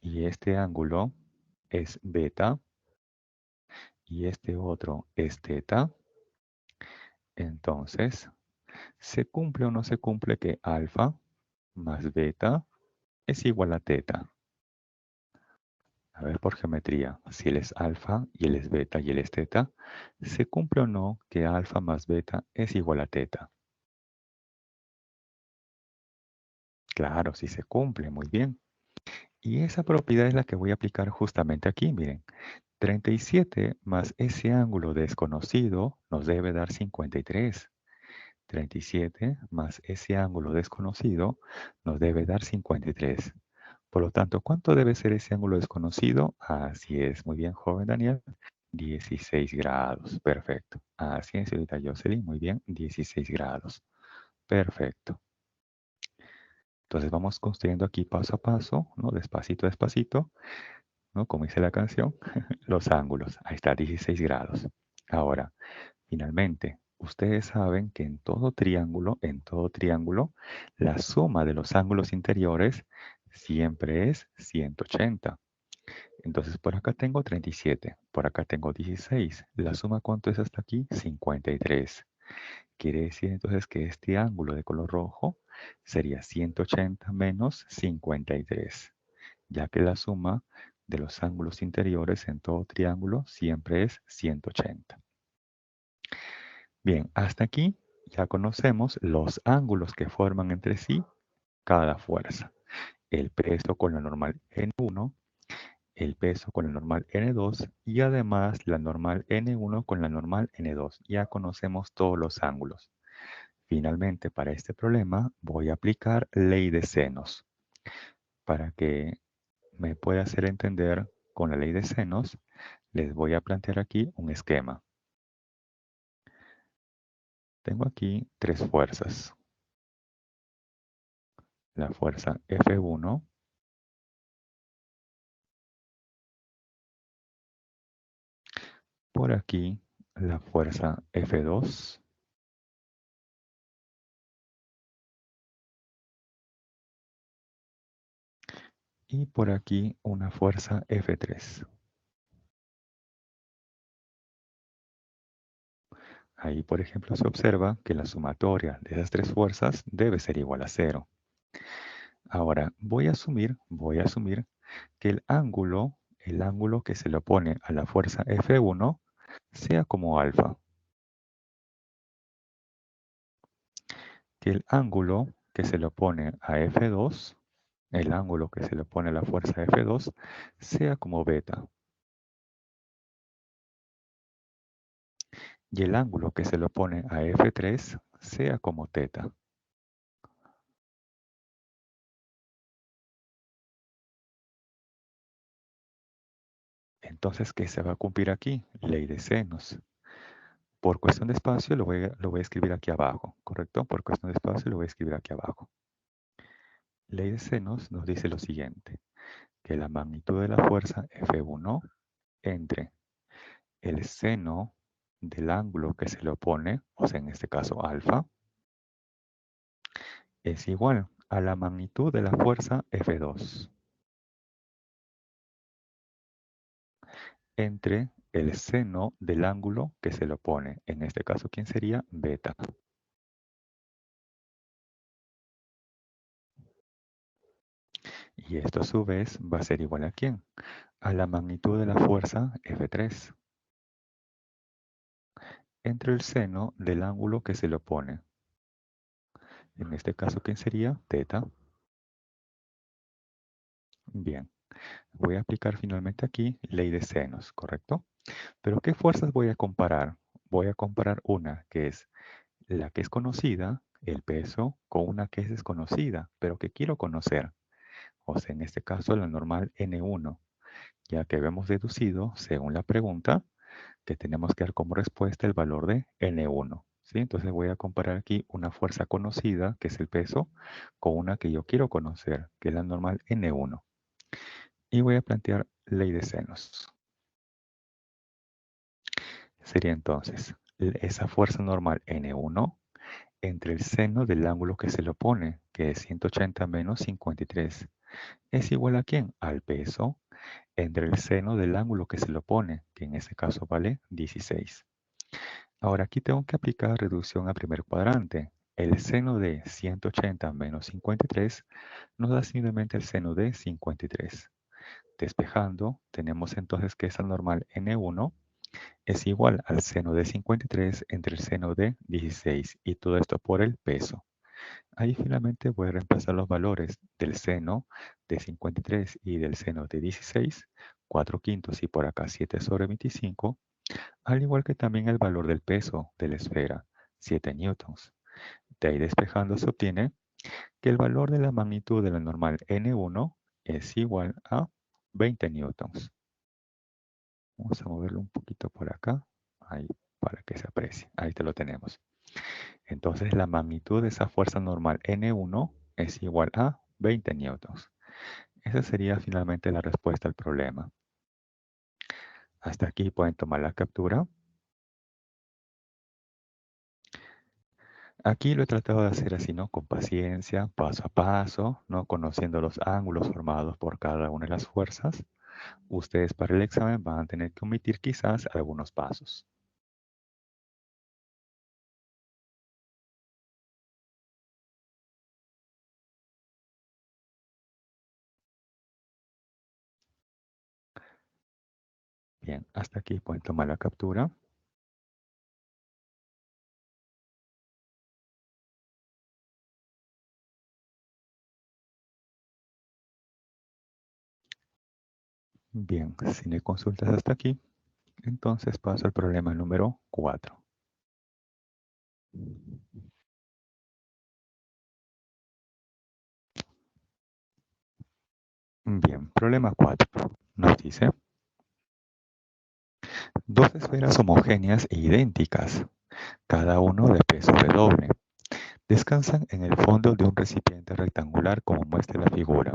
[SPEAKER 1] y este ángulo es beta y este otro es teta, entonces, ¿se cumple o no se cumple que alfa más beta es igual a teta? A ver, por geometría, si él es alfa y él es beta y él es teta, ¿se cumple o no que alfa más beta es igual a teta? Claro, sí se cumple, muy bien. Y esa propiedad es la que voy a aplicar justamente aquí, miren. 37 más ese ángulo desconocido nos debe dar 53. 37 más ese ángulo desconocido nos debe dar 53. Por lo tanto, ¿cuánto debe ser ese ángulo desconocido? Así es, muy bien, joven Daniel. 16 grados, perfecto. Así es, señorita Jocelyn, muy bien, 16 grados. Perfecto. Entonces vamos construyendo aquí paso a paso, ¿no? Despacito, despacito, ¿no? Como dice la canción, los ángulos. Ahí está, 16 grados. Ahora, finalmente, ustedes saben que en todo triángulo, la suma de los ángulos interiores siempre es 180. Entonces por acá tengo 37, por acá tengo 16. ¿La suma cuánto es hasta aquí? 53. Quiere decir entonces que este ángulo de color rojo sería 180 menos 53, ya que la suma de los ángulos interiores en todo triángulo siempre es 180. Bien, hasta aquí ya conocemos los ángulos que forman entre sí cada fuerza. El peso con la normal N1, el peso con la normal N2 y además la normal N1 con la normal N2. Ya conocemos todos los ángulos. Finalmente, para este problema voy a aplicar ley de senos. Para que me pueda hacer entender con la ley de senos, les voy a plantear aquí un esquema. Tengo aquí tres fuerzas. La fuerza F1, por aquí la fuerza F2 y por aquí una fuerza F3. Ahí, por ejemplo, se observa que la sumatoria de esas tres fuerzas debe ser igual a 0. Ahora, voy a asumir que el ángulo que se le opone a la fuerza F1 sea como alfa. Que el ángulo que se le opone a F2, el ángulo que se le opone a la fuerza F2, sea como beta. Y el ángulo que se le opone a F3 sea como teta. Entonces, ¿qué se va a cumplir aquí? Ley de senos. Por cuestión de espacio lo voy a escribir aquí abajo, ¿correcto? Por cuestión de espacio lo voy a escribir aquí abajo. Ley de senos nos dice lo siguiente, que la magnitud de la fuerza F1 entre el seno del ángulo que se le opone, o sea, en este caso alfa, es igual a la magnitud de la fuerza F2 entre el seno del ángulo que se le opone. En este caso, ¿quién sería? Beta. Y esto a su vez va a ser igual a ¿quién? A la magnitud de la fuerza F3 entre el seno del ángulo que se le opone. En este caso, ¿quién sería? Teta. Bien, voy a aplicar finalmente aquí ley de senos, ¿correcto? Pero ¿qué fuerzas voy a comparar? Voy a comparar una que es la que es conocida, el peso, con una que es desconocida, pero que quiero conocer. O sea, en este caso la normal N1, ya que habíamos deducido, según la pregunta, que tenemos que dar como respuesta el valor de N1. ¿Sí? Entonces voy a comparar aquí una fuerza conocida, que es el peso, con una que yo quiero conocer, que es la normal N1. Y voy a plantear ley de senos. Sería entonces esa fuerza normal N1 entre el seno del ángulo que se le opone, que es 180 menos 53. ¿Es igual a quién? Al peso entre el seno del ángulo que se le opone, que en este caso vale 16. Ahora aquí tengo que aplicar reducción a primer cuadrante. El seno de 180 menos 53 nos da simplemente el seno de 53. Despejando, tenemos entonces que esa normal N1 es igual al seno de 53 entre el seno de 16 y todo esto por el peso. Ahí finalmente voy a reemplazar los valores del seno de 53 y del seno de 16, 4 quintos y por acá 7 sobre 25, al igual que también el valor del peso de la esfera, 7 newtons. De ahí despejando se obtiene que el valor de la magnitud de la normal N1 es igual a 20 newtons. Vamos a moverlo un poquito por acá, ahí, para que se aprecie. Ahí te lo tenemos. Entonces la magnitud de esa fuerza normal N1 es igual a 20 newtons. Esa sería finalmente la respuesta al problema. Hasta aquí pueden tomar la captura. Aquí lo he tratado de hacer así, ¿no? Con paciencia, paso a paso, ¿no? Conociendo los ángulos formados por cada una de las fuerzas. Ustedes para el examen van a tener que omitir quizás algunos pasos. Bien, hasta aquí pueden tomar la captura. Bien, si no hay consultas hasta aquí, entonces paso al problema número 4. Bien, problema 4. Nos dice, dos esferas homogéneas e idénticas, cada uno de peso W, descansan en el fondo de un recipiente rectangular como muestra la figura.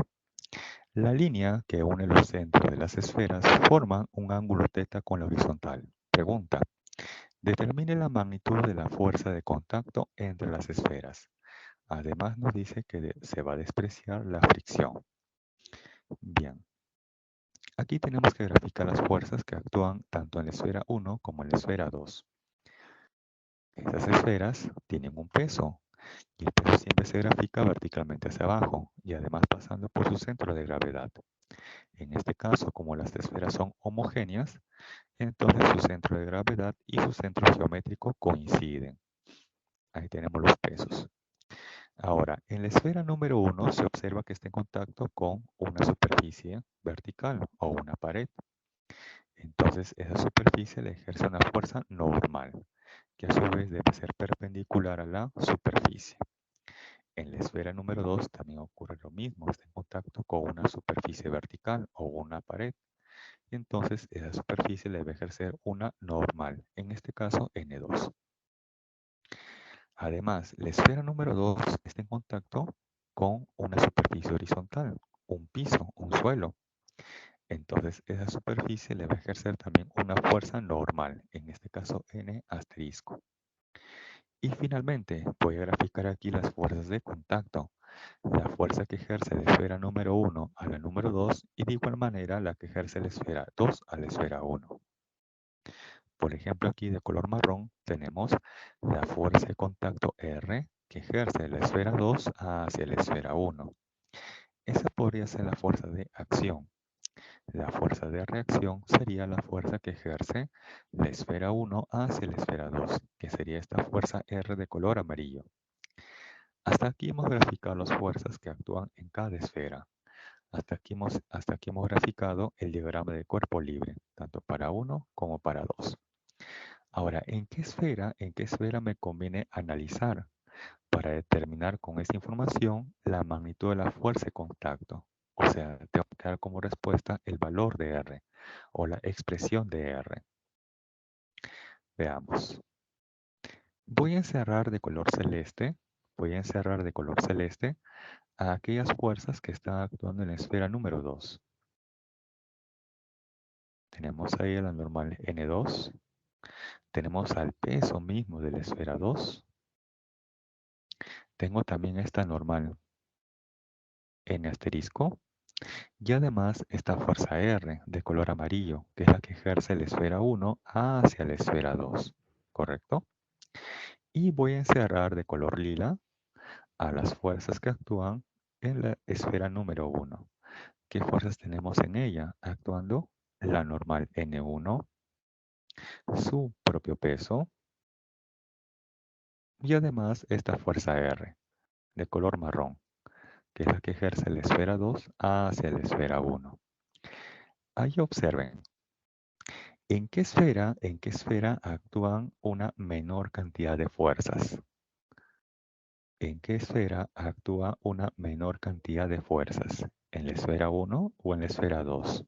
[SPEAKER 1] La línea que une los centros de las esferas forma un ángulo θ con la horizontal. Pregunta, determine la magnitud de la fuerza de contacto entre las esferas. Además nos dice que se va a despreciar la fricción. Bien, aquí tenemos que graficar las fuerzas que actúan tanto en la esfera 1 como en la esfera 2. Estas esferas tienen un peso y el peso siempre se grafica verticalmente hacia abajo y además pasando por su centro de gravedad. En este caso, como las esferas son homogéneas, entonces su centro de gravedad y su centro geométrico coinciden. Ahí tenemos los pesos. Ahora, en la esfera número 1 se observa que está en contacto con una superficie vertical o una pared. Entonces, esa superficie le ejerce una fuerza normal, que a su vez debe ser perpendicular a la superficie. En la esfera número 2 también ocurre lo mismo, está en contacto con una superficie vertical o una pared. Y entonces esa superficie le debe ejercer una normal, en este caso N2. Además, la esfera número 2 está en contacto con una superficie horizontal, un piso, un suelo. Entonces esa superficie le va a ejercer también una fuerza normal, en este caso N asterisco. Y finalmente voy a graficar aquí las fuerzas de contacto. la fuerza que ejerce la esfera número 1 a la número 2 y de igual manera la que ejerce la esfera 2 a la esfera 1. Por ejemplo, aquí de color marrón tenemos la fuerza de contacto R que ejerce la esfera 2 hacia la esfera 1. Esa podría ser la fuerza de acción. La fuerza de reacción sería la fuerza que ejerce la esfera 1 hacia la esfera 2, que sería esta fuerza R de color amarillo. Hasta aquí hemos graficado las fuerzas que actúan en cada esfera. Hasta aquí hemos graficado el diagrama de cuerpo libre, tanto para 1 como para 2. Ahora, ¿en qué esfera me conviene analizar para determinar con esta información la magnitud de la fuerza de contacto? O sea, tengo que dar como respuesta el valor de R o la expresión de R. Veamos. Voy a encerrar de color celeste a aquellas fuerzas que están actuando en la esfera número 2. Tenemos ahí la normal N2. Tenemos al peso mismo de la esfera 2. Tengo también esta normal N asterisco. Y además esta fuerza R de color amarillo, que es la que ejerce la esfera 1 hacia la esfera 2. ¿Correcto? Y voy a encerrar de color lila a las fuerzas que actúan en la esfera número 1. ¿Qué fuerzas tenemos en ella? Actuando la normal N1, su propio peso, y además esta fuerza R, de color marrón, que es la que ejerce la esfera 2 hacia la esfera 1. Ahí observen, ¿en qué esfera actúan una menor cantidad de fuerzas? ¿En qué esfera actúa una menor cantidad de fuerzas? ¿En la esfera 1 o en la esfera 2?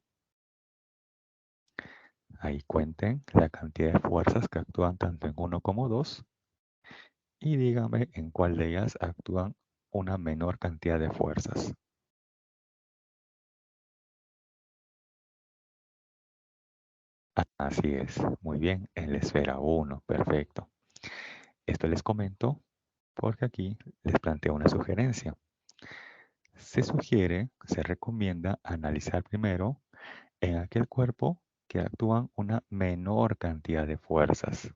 [SPEAKER 1] Ahí cuenten la cantidad de fuerzas que actúan tanto en 1 como 2 y díganme en cuál de ellas actúan una menor cantidad de fuerzas. Así es, muy bien, en la esfera 1, perfecto. Esto les comento porque aquí les planteo una sugerencia. Se recomienda analizar primero en aquel cuerpo que actúan una menor cantidad de fuerzas.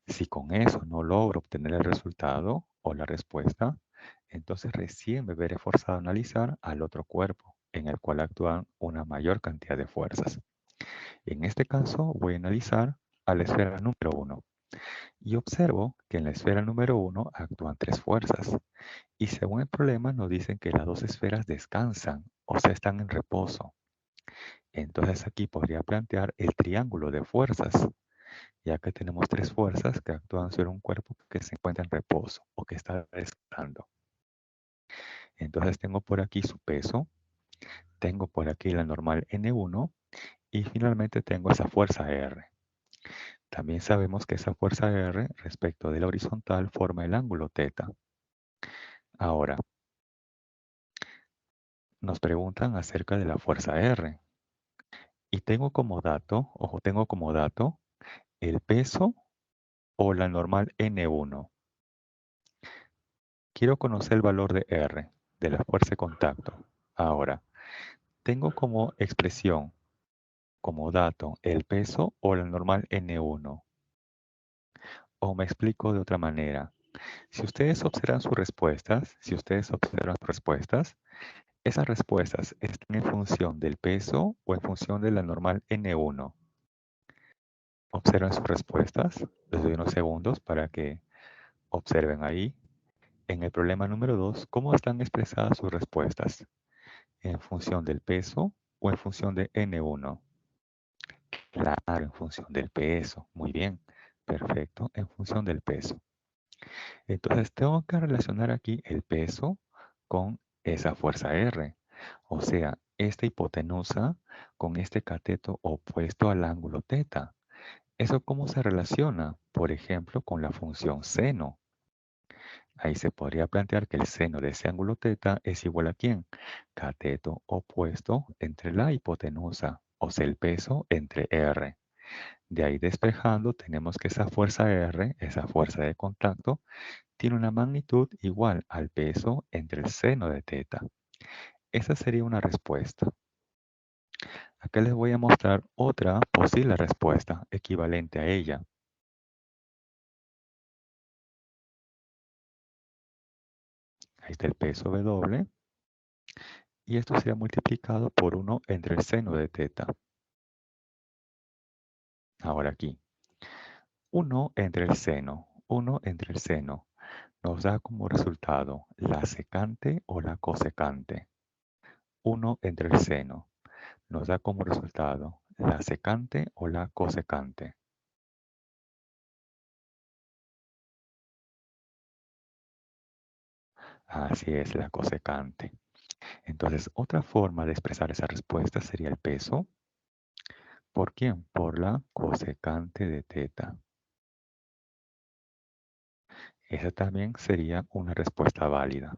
[SPEAKER 1] Si con eso no logro obtener el resultado o la respuesta, entonces recién me veré forzado a analizar al otro cuerpo, en el cual actúan una mayor cantidad de fuerzas. En este caso voy a analizar a la esfera número 1 y observo que en la esfera número 1 actúan 3 fuerzas y según el problema nos dicen que las dos esferas descansan, o sea, están en reposo. Entonces aquí podría plantear el triángulo de fuerzas, ya que tenemos 3 fuerzas que actúan sobre un cuerpo que se encuentra en reposo o que está descansando. Entonces tengo por aquí su peso, tengo por aquí la normal N1 y finalmente tengo esa fuerza R. También sabemos que esa fuerza R respecto de la horizontal forma el ángulo θ. Ahora, nos preguntan acerca de la fuerza R. Y tengo como dato, el peso o la normal N1. Quiero conocer el valor de R, de la fuerza de contacto. Ahora, tengo como expresión, como dato, el peso o la normal N1. O me explico de otra manera. Si ustedes observan sus respuestas, esas respuestas están en función del peso o en función de la normal N1. Observen sus respuestas. Les doy unos segundos para que observen ahí. En el problema número 2, ¿cómo están expresadas sus respuestas? ¿En función del peso o en función de N1? Claro, en función del peso. Muy bien. Perfecto, en función del peso. Entonces tengo que relacionar aquí el peso con esa fuerza R. O sea, esta hipotenusa con este cateto opuesto al ángulo θ. ¿Eso cómo se relaciona? Por ejemplo, con la función seno. Ahí se podría plantear que el seno de ese ángulo θ es igual a ¿quién? Cateto opuesto entre la hipotenusa, o sea, el peso entre R. De ahí despejando, tenemos que esa fuerza R, esa fuerza de contacto, tiene una magnitud igual al peso entre el seno de teta. Esa sería una respuesta. Acá les voy a mostrar otra posible respuesta equivalente a ella. Ahí está el peso W. Y esto sería multiplicado por 1 entre el seno de teta. Ahora aquí, 1 entre el seno, nos da como resultado la secante o la cosecante. 1 entre el seno nos da como resultado la secante o la cosecante. Así es, la cosecante. Entonces, otra forma de expresar esa respuesta sería el peso. ¿Por quién? Por la cosecante de teta. Esa también sería una respuesta válida.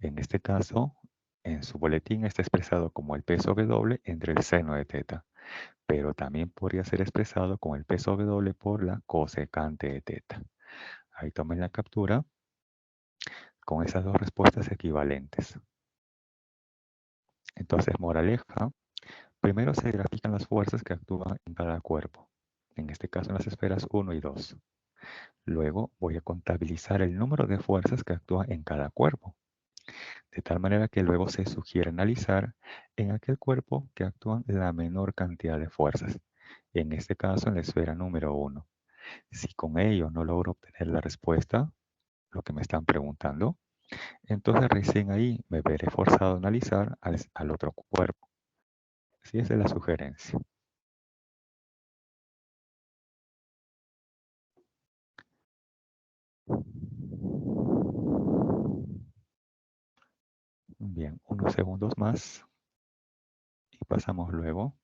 [SPEAKER 1] En este caso, en su boletín está expresado como el peso W entre el seno de teta, pero también podría ser expresado con el peso W por la cosecante de teta. Ahí tomen la captura con esas dos respuestas equivalentes. Entonces, moraleja, primero se grafican las fuerzas que actúan en cada cuerpo, en este caso en las esferas 1 y 2. Luego voy a contabilizar el número de fuerzas que actúan en cada cuerpo, de tal manera que luego se sugiere analizar en aquel cuerpo que actúan la menor cantidad de fuerzas, en este caso en la esfera número 1. Si con ello no logro obtener la respuesta, lo que me están preguntando, entonces recién ahí me veré forzado a analizar al otro cuerpo. Así es la sugerencia. Bien, unos segundos más y pasamos luego.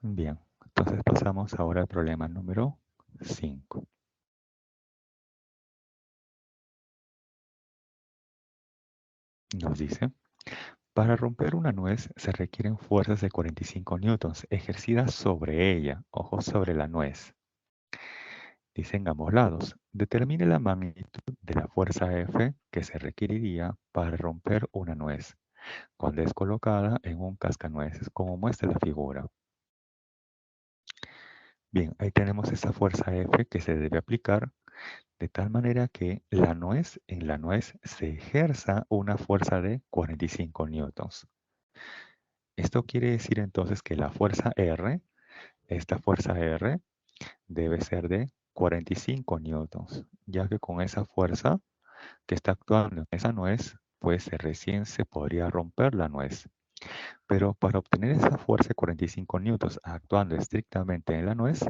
[SPEAKER 1] Bien, entonces pasamos ahora al problema número 5. Nos dice, para romper una nuez se requieren fuerzas de 45 newtons ejercidas sobre ella, ojo, sobre la nuez. Dicen ambos lados, determine la magnitud de la fuerza F que se requeriría para romper una nuez cuando es colocada en un cascanueces, como muestra la figura. Bien, ahí tenemos esa fuerza F que se debe aplicar de tal manera que en la nuez se ejerza una fuerza de 45 newtons. Esto quiere decir entonces que la fuerza R, esta fuerza R, debe ser de 45 newtons, ya que con esa fuerza que está actuando en esa nuez, pues recién se podría romper la nuez. Pero para obtener esa fuerza de 45 newtons actuando estrictamente en la nuez,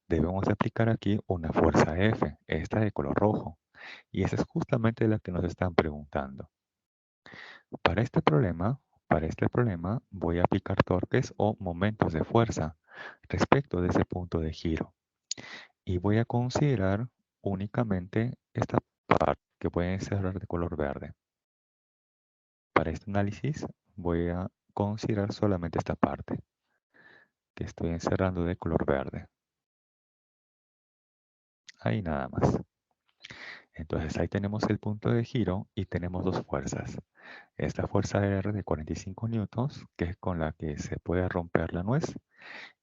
[SPEAKER 1] debemos aplicar aquí una fuerza F, esta de color rojo. Y esa es justamente la que nos están preguntando. Para este problema voy a aplicar torques o momentos de fuerza respecto de ese punto de giro. Y voy a considerar únicamente esta parte que voy a encerrar de color verde. Para este análisis voy a considerar solamente esta parte que estoy encerrando de color verde. Ahí nada más. Entonces ahí tenemos el punto de giro y tenemos dos fuerzas. Esta fuerza R de 45 newtons, que es con la que se puede romper la nuez,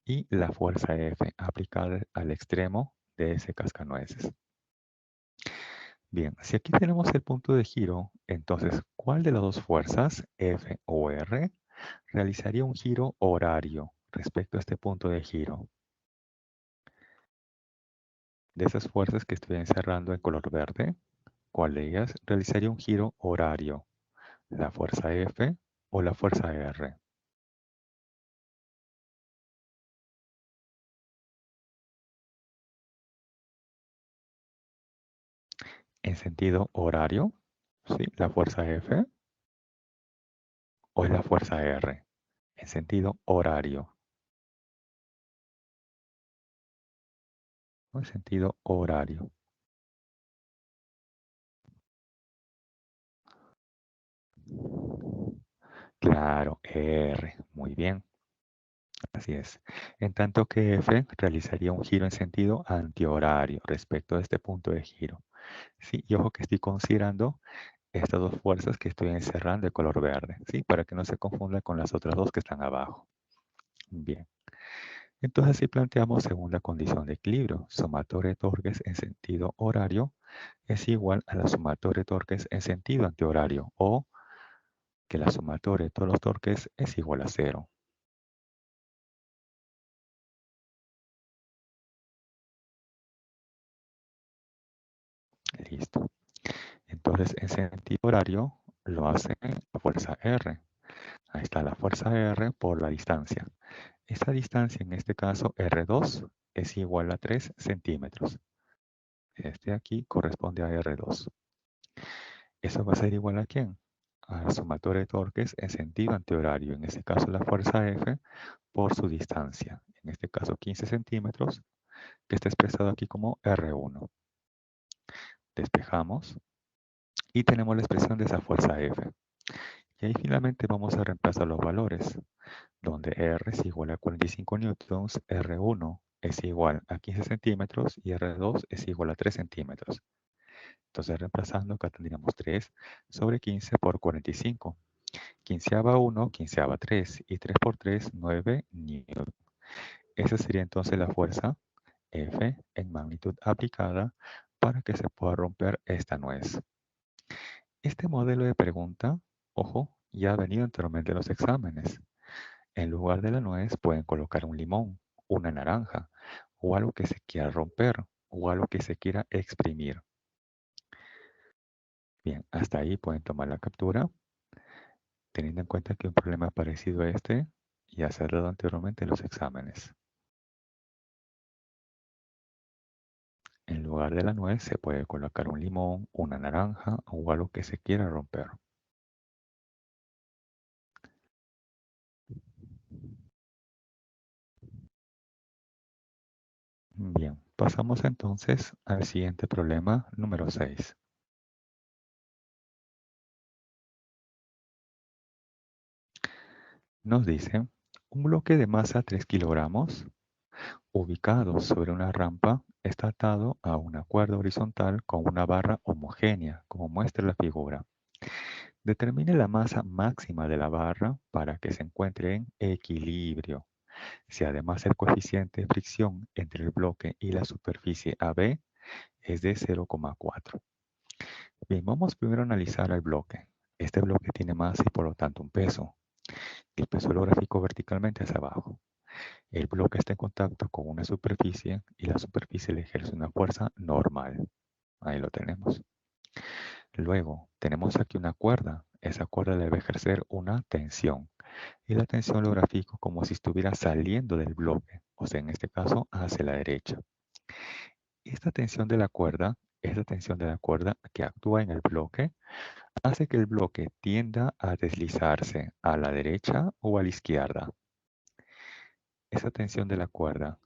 [SPEAKER 1] y la fuerza F aplicada al extremo de ese cascanueces. Bien, si aquí tenemos el punto de giro, entonces, ¿cuál de las dos fuerzas, F o R, realizaría un giro horario respecto a este punto de giro? De esas fuerzas que estoy encerrando en color verde, ¿cuál de ellas realizaría un giro horario? ¿La fuerza F o la fuerza R? En sentido horario, ¿sí? ¿La fuerza F o es la fuerza R? En sentido horario, ¿no? En sentido horario. Claro, R. Muy bien. Así es. En tanto que F realizaría un giro en sentido antihorario respecto a este punto de giro. Sí, y ojo que estoy considerando estas dos fuerzas que estoy encerrando de color verde, ¿sí? Para que no se confunda con las otras dos que están abajo. Bien. Entonces, si planteamos segunda condición de equilibrio, sumatoria de torques en sentido horario es igual a la sumatoria de torques en sentido antihorario, o que la sumatoria de todos los torques es igual a cero. Listo. Entonces, en sentido horario lo hace la fuerza R. Ahí está la fuerza R por la distancia. Esta distancia, en este caso R2, es igual a 3 centímetros. Este aquí corresponde a R2. ¿Eso va a ser igual a quién? A la sumatoria de torques en sentido antihorario. En este caso la fuerza F por su distancia. En este caso 15 centímetros, que está expresado aquí como R1. Despejamos y tenemos la expresión de esa fuerza F. Y ahí finalmente vamos a reemplazar los valores, donde R es igual a 45 newtons, R1 es igual a 15 centímetros y R2 es igual a 3 centímetros. Entonces reemplazando acá tendríamos 3 sobre 15 por 45. Quinceava 1, quinceava 3 y 3 por 3, 9 newton. Esa sería entonces la fuerza F en magnitud aplicada para que se pueda romper esta nuez. Este modelo de pregunta, ojo, ya ha venido anteriormente en los exámenes. En lugar de la nuez pueden colocar un limón, una naranja o algo que se quiera romper o algo que se quiera exprimir. Bien, hasta ahí pueden tomar la captura, teniendo en cuenta que un problema parecido a este ya se ha dado anteriormente en los exámenes. En lugar de la nuez se puede colocar un limón, una naranja o algo que se quiera romper. Bien, pasamos entonces al siguiente problema, número 6. Nos dice, un bloque de masa 3 kilogramos, ubicado sobre una rampa, está atado a una cuerda horizontal con una barra homogénea, como muestra la figura. Determine la masa máxima de la barra para que se encuentre en equilibrio. Si además el coeficiente de fricción entre el bloque y la superficie AB es de 0,4. Bien, vamos primero a analizar el bloque. Este bloque tiene masa y por lo tanto un peso. El peso lo grafico verticalmente hacia abajo. El bloque está en contacto con una superficie y la superficie le ejerce una fuerza normal. Ahí lo tenemos. Luego, tenemos aquí una cuerda. Esa cuerda debe ejercer una tensión. Y la tensión lo grafico como si estuviera saliendo del bloque, o sea, en este caso, hacia la derecha. Esta tensión de la cuerda que actúa en el bloque, hace que el bloque tienda a deslizarse a la derecha o a la izquierda. Esa tensión de la cuerda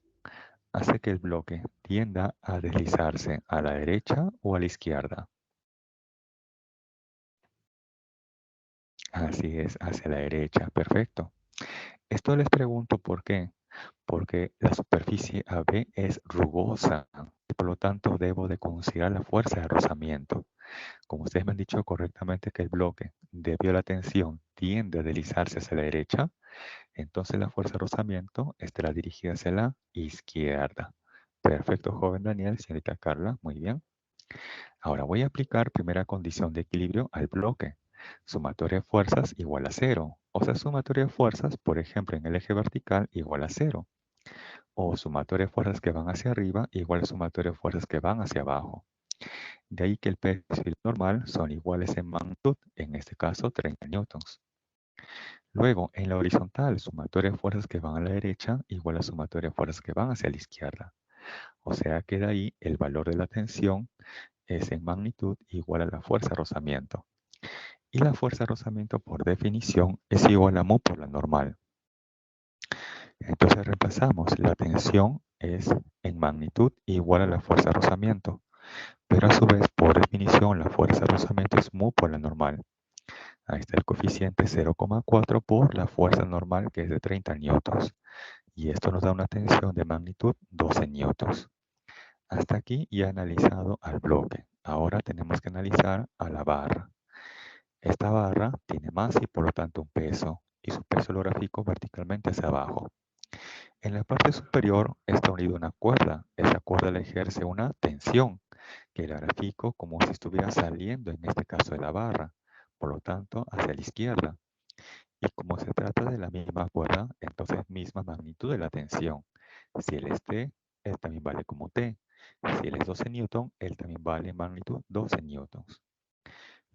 [SPEAKER 1] hace que el bloque tienda a deslizarse a la derecha o a la izquierda. Así es, hacia la derecha. Perfecto. Esto les pregunto por qué. Porque la superficie AB es rugosa y por lo tanto debo de considerar la fuerza de rozamiento. Como ustedes me han dicho correctamente que el bloque, debido a la tensión, tiende a deslizarse hacia la derecha, entonces la fuerza de rozamiento estará dirigida hacia la izquierda. Perfecto, joven Daniel, señorita Carla, muy bien. Ahora voy a aplicar primera condición de equilibrio al bloque. Sumatoria de fuerzas igual a cero. O sea, sumatoria de fuerzas, por ejemplo, en el eje vertical igual a cero. O sumatoria de fuerzas que van hacia arriba igual a sumatoria de fuerzas que van hacia abajo. De ahí que el peso y el normal son iguales en magnitud, en este caso 30 newtons. Luego, en la horizontal, sumatoria de fuerzas que van a la derecha igual a sumatoria de fuerzas que van hacia la izquierda. O sea que de ahí el valor de la tensión es en magnitud igual a la fuerza de rozamiento. Y la fuerza de rozamiento, por definición, es igual a mu por la normal. Entonces reemplazamos, la tensión es en magnitud igual a la fuerza de rozamiento. Pero a su vez, por definición, la fuerza de rozamiento es mu por la normal. Ahí está el coeficiente 0,4 por la fuerza normal que es de 30 newtons. Y esto nos da una tensión de magnitud 12 newtons. Hasta aquí ya he analizado al bloque. Ahora tenemos que analizar a la barra. Esta barra tiene masa y por lo tanto un peso, y su peso lo grafico verticalmente hacia abajo. En la parte superior está unida una cuerda. Esa cuerda le ejerce una tensión, que la grafico como si estuviera saliendo, en este caso de la barra, por lo tanto hacia la izquierda. Y como se trata de la misma cuerda, entonces misma magnitud de la tensión. Si él es T, él también vale como T. Si él es 12 newton, él también vale en magnitud 12 newtons.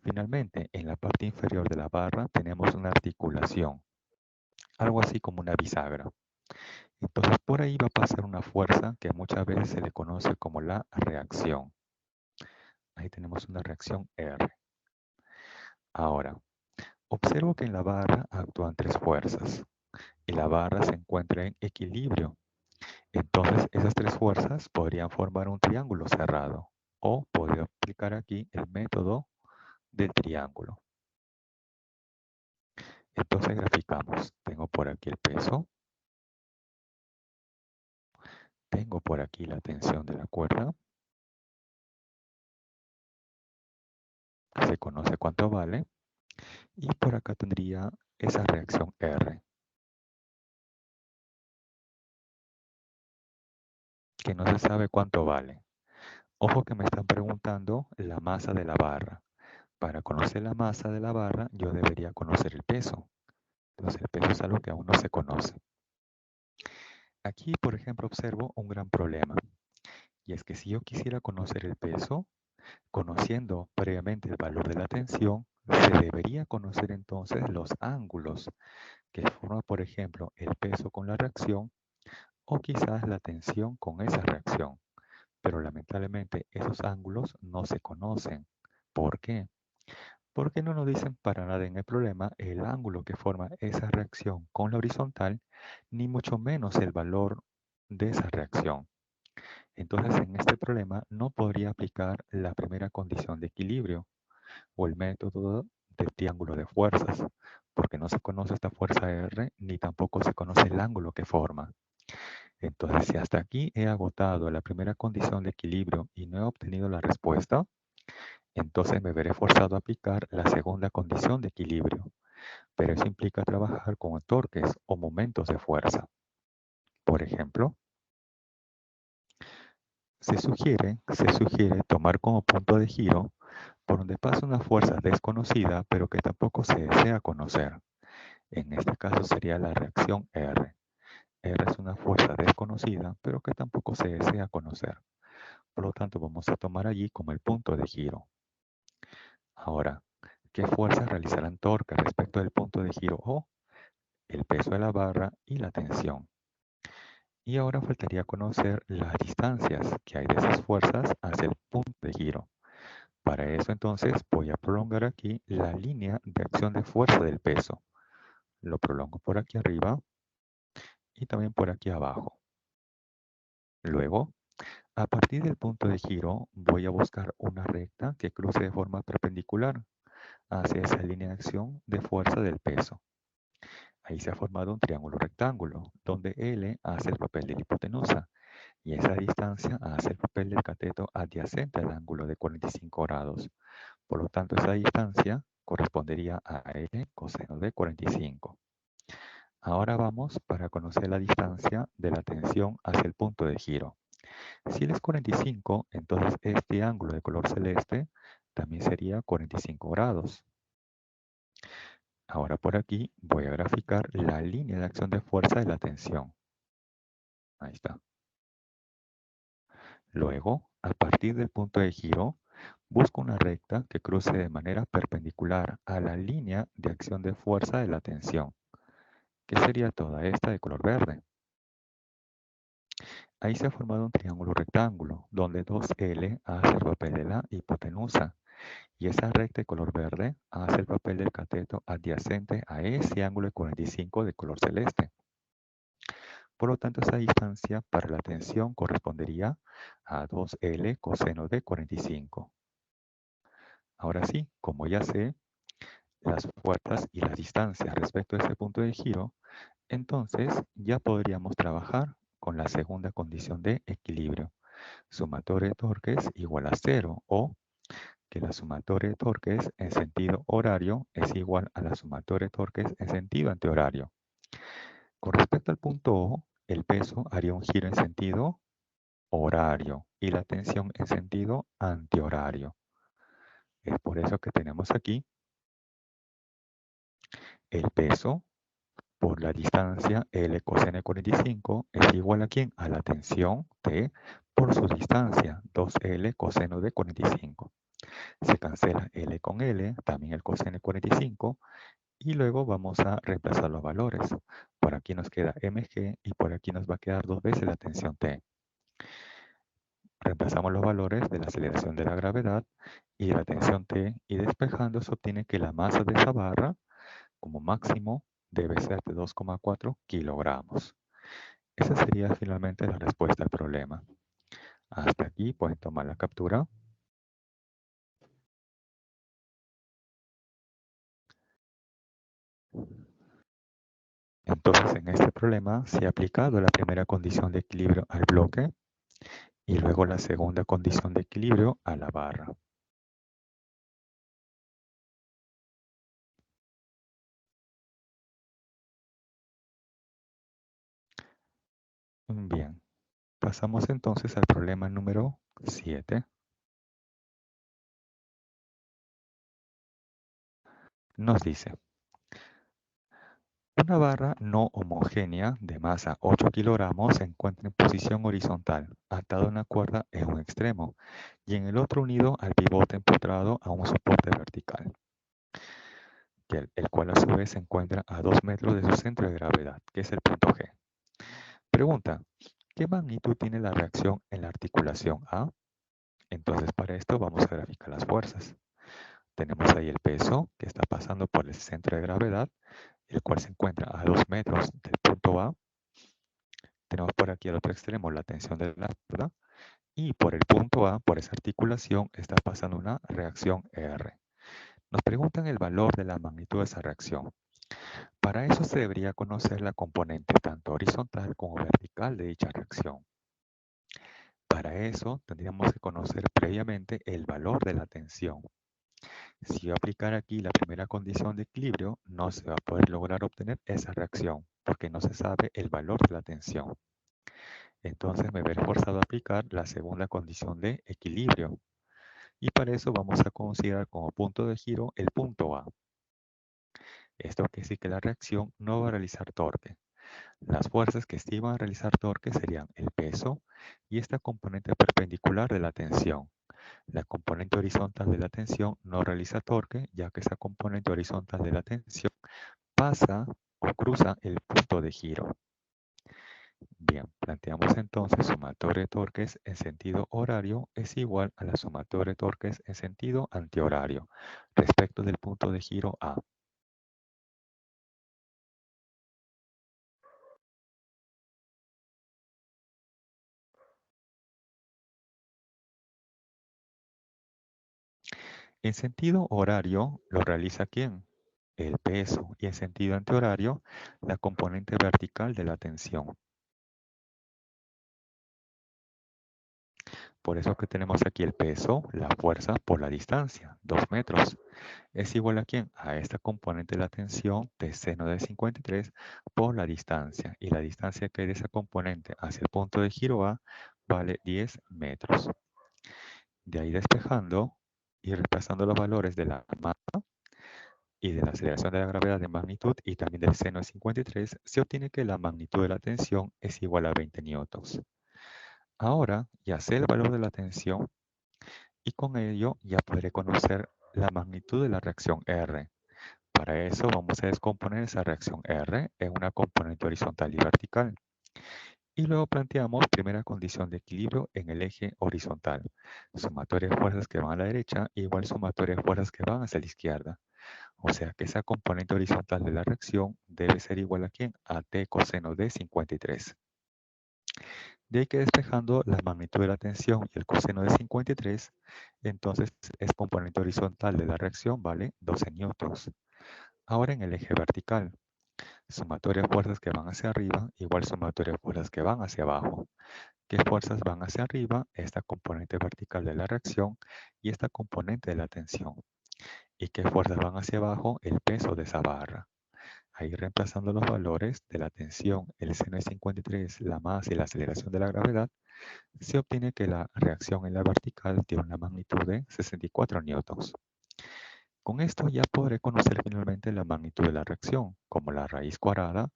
[SPEAKER 1] Finalmente, en la parte inferior de la barra tenemos una articulación, algo así como una bisagra. Entonces por ahí va a pasar una fuerza que muchas veces se le conoce como la reacción. Ahí tenemos una reacción R. Ahora, observo que en la barra actúan tres fuerzas y la barra se encuentra en equilibrio. Entonces esas tres fuerzas podrían formar un triángulo cerrado o podría aplicar aquí el método del triángulo. Entonces graficamos. Tengo por aquí el peso. Tengo por aquí la tensión de la cuerda. Se conoce cuánto vale. Y por acá tendría esa reacción R, que no se sabe cuánto vale. Ojo que me están preguntando la masa de la barra. Para conocer la masa de la barra, yo debería conocer el peso. Entonces el peso es algo que aún no se conoce. Aquí, por ejemplo, observo un gran problema. Y es que si yo quisiera conocer el peso, conociendo previamente el valor de la tensión, se debería conocer entonces los ángulos que forma, por ejemplo, el peso con la reacción o quizás la tensión con esa reacción. Pero lamentablemente esos ángulos no se conocen. ¿Por qué? Porque no nos dicen para nada en el problema el ángulo que forma esa reacción con la horizontal, ni mucho menos el valor de esa reacción. Entonces en este problema no podría aplicar la primera condición de equilibrio o el método del triángulo de fuerzas, porque no se conoce esta fuerza R ni tampoco se conoce el ángulo que forma. Entonces, si hasta aquí he agotado la primera condición de equilibrio y no he obtenido la respuesta, entonces me veré forzado a aplicar la segunda condición de equilibrio, pero eso implica trabajar con torques o momentos de fuerza. Por ejemplo, se sugiere tomar como punto de giro por donde pasa una fuerza desconocida, pero que tampoco se desea conocer. En este caso sería la reacción R. R es una fuerza desconocida, pero que tampoco se desea conocer. Por lo tanto, vamos a tomar allí como el punto de giro. Ahora, ¿qué fuerzas realizarán torque respecto del punto de giro O? El peso de la barra y la tensión. Y ahora faltaría conocer las distancias que hay de esas fuerzas hacia el punto de giro. Para eso entonces voy a prolongar aquí la línea de acción de fuerza del peso. Lo prolongo por aquí arriba y también por aquí abajo. Luego, a partir del punto de giro, voy a buscar una recta que cruce de forma perpendicular hacia esa línea de acción de fuerza del peso. Ahí se ha formado un triángulo rectángulo, donde L hace el papel de la hipotenusa y esa distancia hace el papel del cateto adyacente al ángulo de 45 grados. Por lo tanto, esa distancia correspondería a L coseno de 45. Ahora vamos para conocer la distancia de la tensión hacia el punto de giro. Si L es 45, entonces este ángulo de color celeste también sería 45 grados. Ahora por aquí voy a graficar la línea de acción de fuerza de la tensión. Ahí está. Luego, a partir del punto de giro, busco una recta que cruce de manera perpendicular a la línea de acción de fuerza de la tensión, que sería toda esta de color verde. Ahí se ha formado un triángulo rectángulo, donde 2L hace el papel de la hipotenusa, y esa recta de color verde hace el papel del cateto adyacente a ese ángulo de 45 de color celeste. Por lo tanto, esa distancia para la tensión correspondería a 2L coseno de 45. Ahora sí, como ya sé las fuerzas y las distancias respecto a ese punto de giro, entonces ya podríamos trabajar con la segunda condición de equilibrio. Sumatoria de torques igual a cero, o que la sumatoria de torques en sentido horario es igual a la sumatoria de torques en sentido antihorario. Con respecto al punto O, el peso haría un giro en sentido horario y la tensión en sentido antihorario. Es por eso que tenemos aquí el peso por la distancia L coseno de 45 es igual a ¿quién? A la tensión T por su distancia, 2L coseno de 45. Se cancela L con L, también el coseno de 45, y luego vamos a reemplazar los valores. Por aquí nos queda mg y por aquí nos va a quedar dos veces la tensión T. Reemplazamos los valores de la aceleración de la gravedad y de la tensión T, y despejando se obtiene que la masa de esa barra, como máximo, debe ser de 2,4 kilogramos. Esa sería finalmente la respuesta al problema. Hasta aquí pueden tomar la captura. Entonces, en este problema se ha aplicado la primera condición de equilibrio al bloque y luego la segunda condición de equilibrio a la barra. Bien, pasamos entonces al problema número 7. Nos dice, una barra no homogénea de masa 8 kilogramos se encuentra en posición horizontal, atada a una cuerda en un extremo y en el otro unido al pivote empotrado a un soporte vertical, el cual a su vez se encuentra a 2 metros de su centro de gravedad, que es el punto G. Pregunta, ¿qué magnitud tiene la reacción en la articulación A? Entonces para esto vamos a graficar las fuerzas. Tenemos ahí el peso que está pasando por el centro de gravedad, el cual se encuentra a 2 metros del punto A. Tenemos por aquí al otro extremo la tensión de la cuerda y por el punto A, por esa articulación, está pasando una reacción R. Nos preguntan el valor de la magnitud de esa reacción. Para eso se debería conocer la componente tanto horizontal como vertical de dicha reacción. Para eso tendríamos que conocer previamente el valor de la tensión. Si yo aplicara aquí la primera condición de equilibrio, no se va a poder lograr obtener esa reacción porque no se sabe el valor de la tensión. Entonces me veré forzado a aplicar la segunda condición de equilibrio. Y para eso vamos a considerar como punto de giro el punto A. Esto quiere decir que la reacción no va a realizar torque. Las fuerzas que sí van a realizar torque serían el peso y esta componente perpendicular de la tensión. La componente horizontal de la tensión no realiza torque, ya que esa componente horizontal de la tensión pasa o cruza el punto de giro. Bien, planteamos entonces sumatoria de torques en sentido horario es igual a la sumatoria de torques en sentido antihorario respecto del punto de giro A. En sentido horario lo realiza ¿quién? El peso, y en sentido antihorario la componente vertical de la tensión. Por eso que tenemos aquí el peso, la fuerza por la distancia, 2 metros. ¿Es igual a quién? A esta componente de la tensión de seno de 53 por la distancia. Y la distancia que hay de esa componente hacia el punto de giro A vale 10 metros. De ahí despejando y reemplazando los valores de la masa y de la aceleración de la gravedad de magnitud y también del seno de 53, se obtiene que la magnitud de la tensión es igual a 20 newtons. Ahora ya sé el valor de la tensión y con ello ya podré conocer la magnitud de la reacción R. Para eso vamos a descomponer esa reacción R en una componente horizontal y vertical. Y luego planteamos primera condición de equilibrio en el eje horizontal. Sumatoria de fuerzas que van a la derecha igual sumatoria de fuerzas que van hacia la izquierda. O sea que esa componente horizontal de la reacción debe ser igual a ¿quién? A T coseno de 53. De ahí que despejando la magnitud de la tensión y el coseno de 53, entonces es componente horizontal de la reacción, vale 12 newtons. Ahora en el eje vertical, sumatoria de fuerzas que van hacia arriba igual sumatoria de fuerzas que van hacia abajo. ¿Qué fuerzas van hacia arriba? Esta componente vertical de la reacción y esta componente de la tensión. ¿Y qué fuerzas van hacia abajo? El peso de esa barra. Ahí reemplazando los valores de la tensión, el seno de 53, la masa y la aceleración de la gravedad, se obtiene que la reacción en la vertical tiene una magnitud de 64 newtons. Con esto ya podré conocer finalmente la magnitud de la reacción, como la raíz cuadrada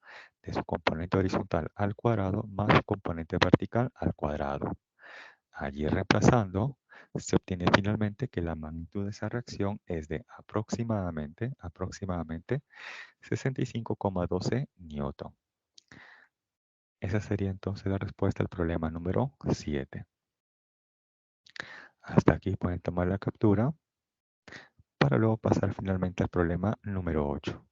[SPEAKER 1] de su componente horizontal al cuadrado más su componente vertical al cuadrado. Allí reemplazando, se obtiene finalmente que la magnitud de esa reacción es de aproximadamente 65,12 newton. Esa sería entonces la respuesta al problema número 7. Hasta aquí pueden tomar la captura para luego pasar finalmente al problema número 8.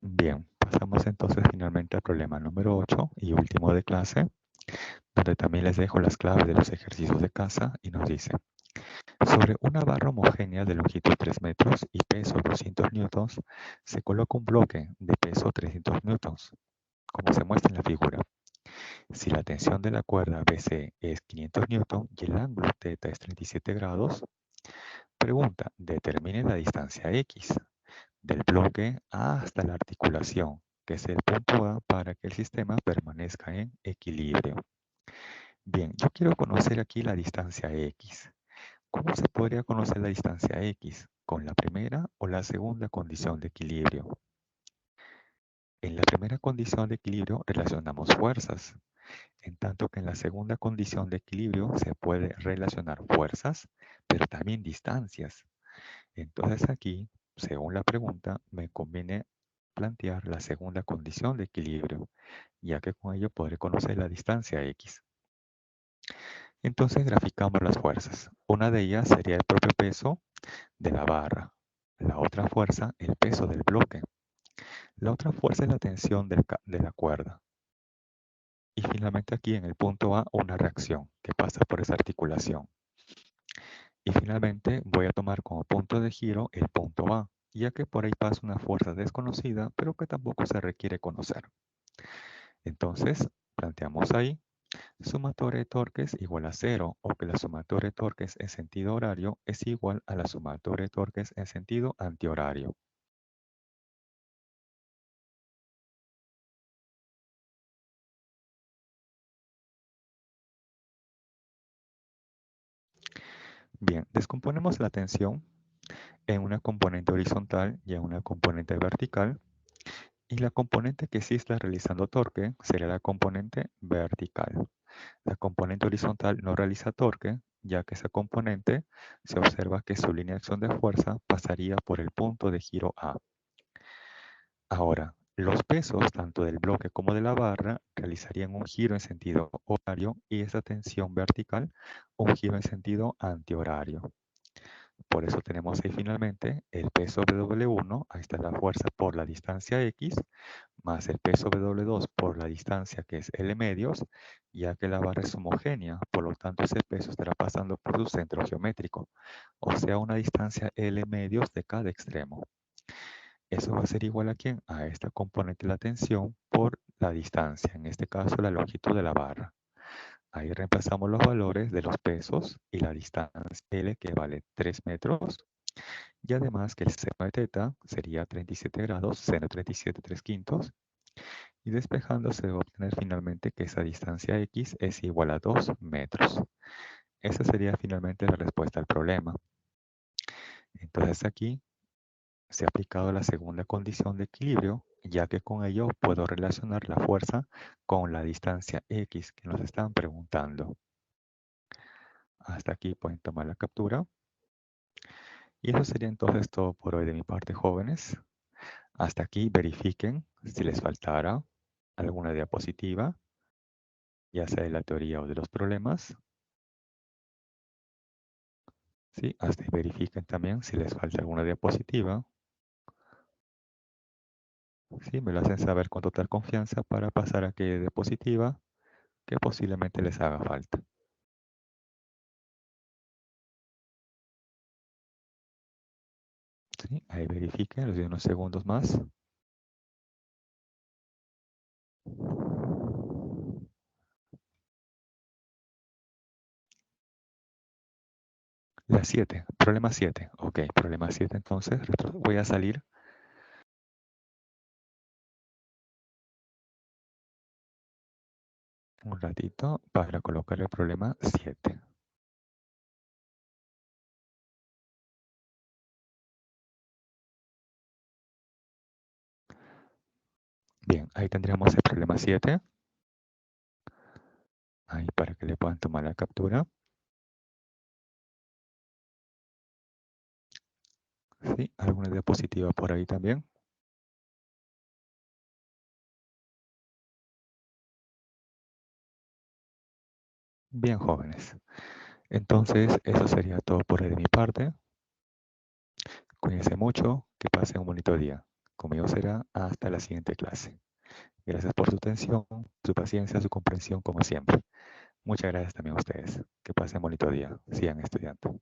[SPEAKER 1] Bien, pasamos entonces finalmente al problema número 8 y último de clase, donde también les dejo las claves de los ejercicios de casa y nos dice: sobre una barra homogénea de longitud 3 metros y peso 200 newtons, se coloca un bloque de peso 300 newtons, como se muestra en la figura. Si la tensión de la cuerda BC es 500 newtons y el ángulo θ es 37 grados, pregunta, determine la distancia X del bloque A hasta la articulación, que es el punto A para que el sistema permanezca en equilibrio. Bien, yo quiero conocer aquí la distancia X. ¿Cómo se podría conocer la distancia X? ¿Con la primera o la segunda condición de equilibrio? En la primera condición de equilibrio relacionamos fuerzas, en tanto que en la segunda condición de equilibrio se puede relacionar fuerzas, pero también distancias. Entonces aquí, según la pregunta, me conviene plantear la segunda condición de equilibrio, ya que con ello podré conocer la distancia X. Entonces graficamos las fuerzas. Una de ellas sería el propio peso de la barra. La otra fuerza, el peso del bloque. La otra fuerza es la tensión de la cuerda. Y finalmente aquí en el punto A, una reacción que pasa por esa articulación. Y finalmente voy a tomar como punto de giro el punto A, ya que por ahí pasa una fuerza desconocida, pero que tampoco se requiere conocer. Entonces, planteamos ahí, sumatoria de torques igual a 0, o que la sumatoria de torques en sentido horario es igual a la sumatoria de torques en sentido antihorario. Bien, descomponemos la tensión en una componente horizontal y en una componente vertical, y la componente que sí está realizando torque sería la componente vertical. La componente horizontal no realiza torque, ya que esa componente se observa que su línea de acción de fuerza pasaría por el punto de giro A. Ahora, los pesos, tanto del bloque como de la barra, realizarían un giro en sentido horario y esa tensión vertical un giro en sentido antihorario. Por eso tenemos ahí finalmente el peso W1, ahí está la fuerza por la distancia X, más el peso W2 por la distancia que es L medios, ya que la barra es homogénea, por lo tanto ese peso estará pasando por su centro geométrico, o sea una distancia L medios de cada extremo. Eso va a ser igual a ¿quién? A esta componente de la tensión por la distancia, en este caso la longitud de la barra. Ahí reemplazamos los valores de los pesos y la distancia L que vale 3 metros, y además que el seno de θ sería 37 grados, seno 37 3 quintos, y despejando se va a obtener finalmente que esa distancia X es igual a 2 metros. Esa sería finalmente la respuesta al problema. Entonces aquí se ha aplicado la segunda condición de equilibrio, ya que con ello puedo relacionar la fuerza con la distancia X que nos están preguntando. Hasta aquí pueden tomar la captura. Y eso sería entonces todo por hoy de mi parte, jóvenes. Hasta aquí verifiquen si les faltara alguna diapositiva, ya sea de la teoría o de los problemas. ¿Sí? Hasta verifiquen también si les falta alguna diapositiva. ¿Sí? Me lo hacen saber con total confianza para pasar a aquella diapositiva que posiblemente les haga falta. ¿Sí? Ahí verifiquen, les doy unos segundos más. La 7, problema 7. Ok, problema 7, entonces voy a salir un ratito para colocar el problema 7. Bien, ahí tendríamos el problema 7. Ahí para que le puedan tomar la captura. Sí, alguna diapositiva por ahí también. Bien, jóvenes. Entonces, eso sería todo por ahí de mi parte. Cuídense mucho, que pasen un bonito día. Conmigo será hasta la siguiente clase. Gracias por su atención, su paciencia, su comprensión, como siempre. Muchas gracias también a ustedes. Que pasen un bonito día. Sigan estudiando.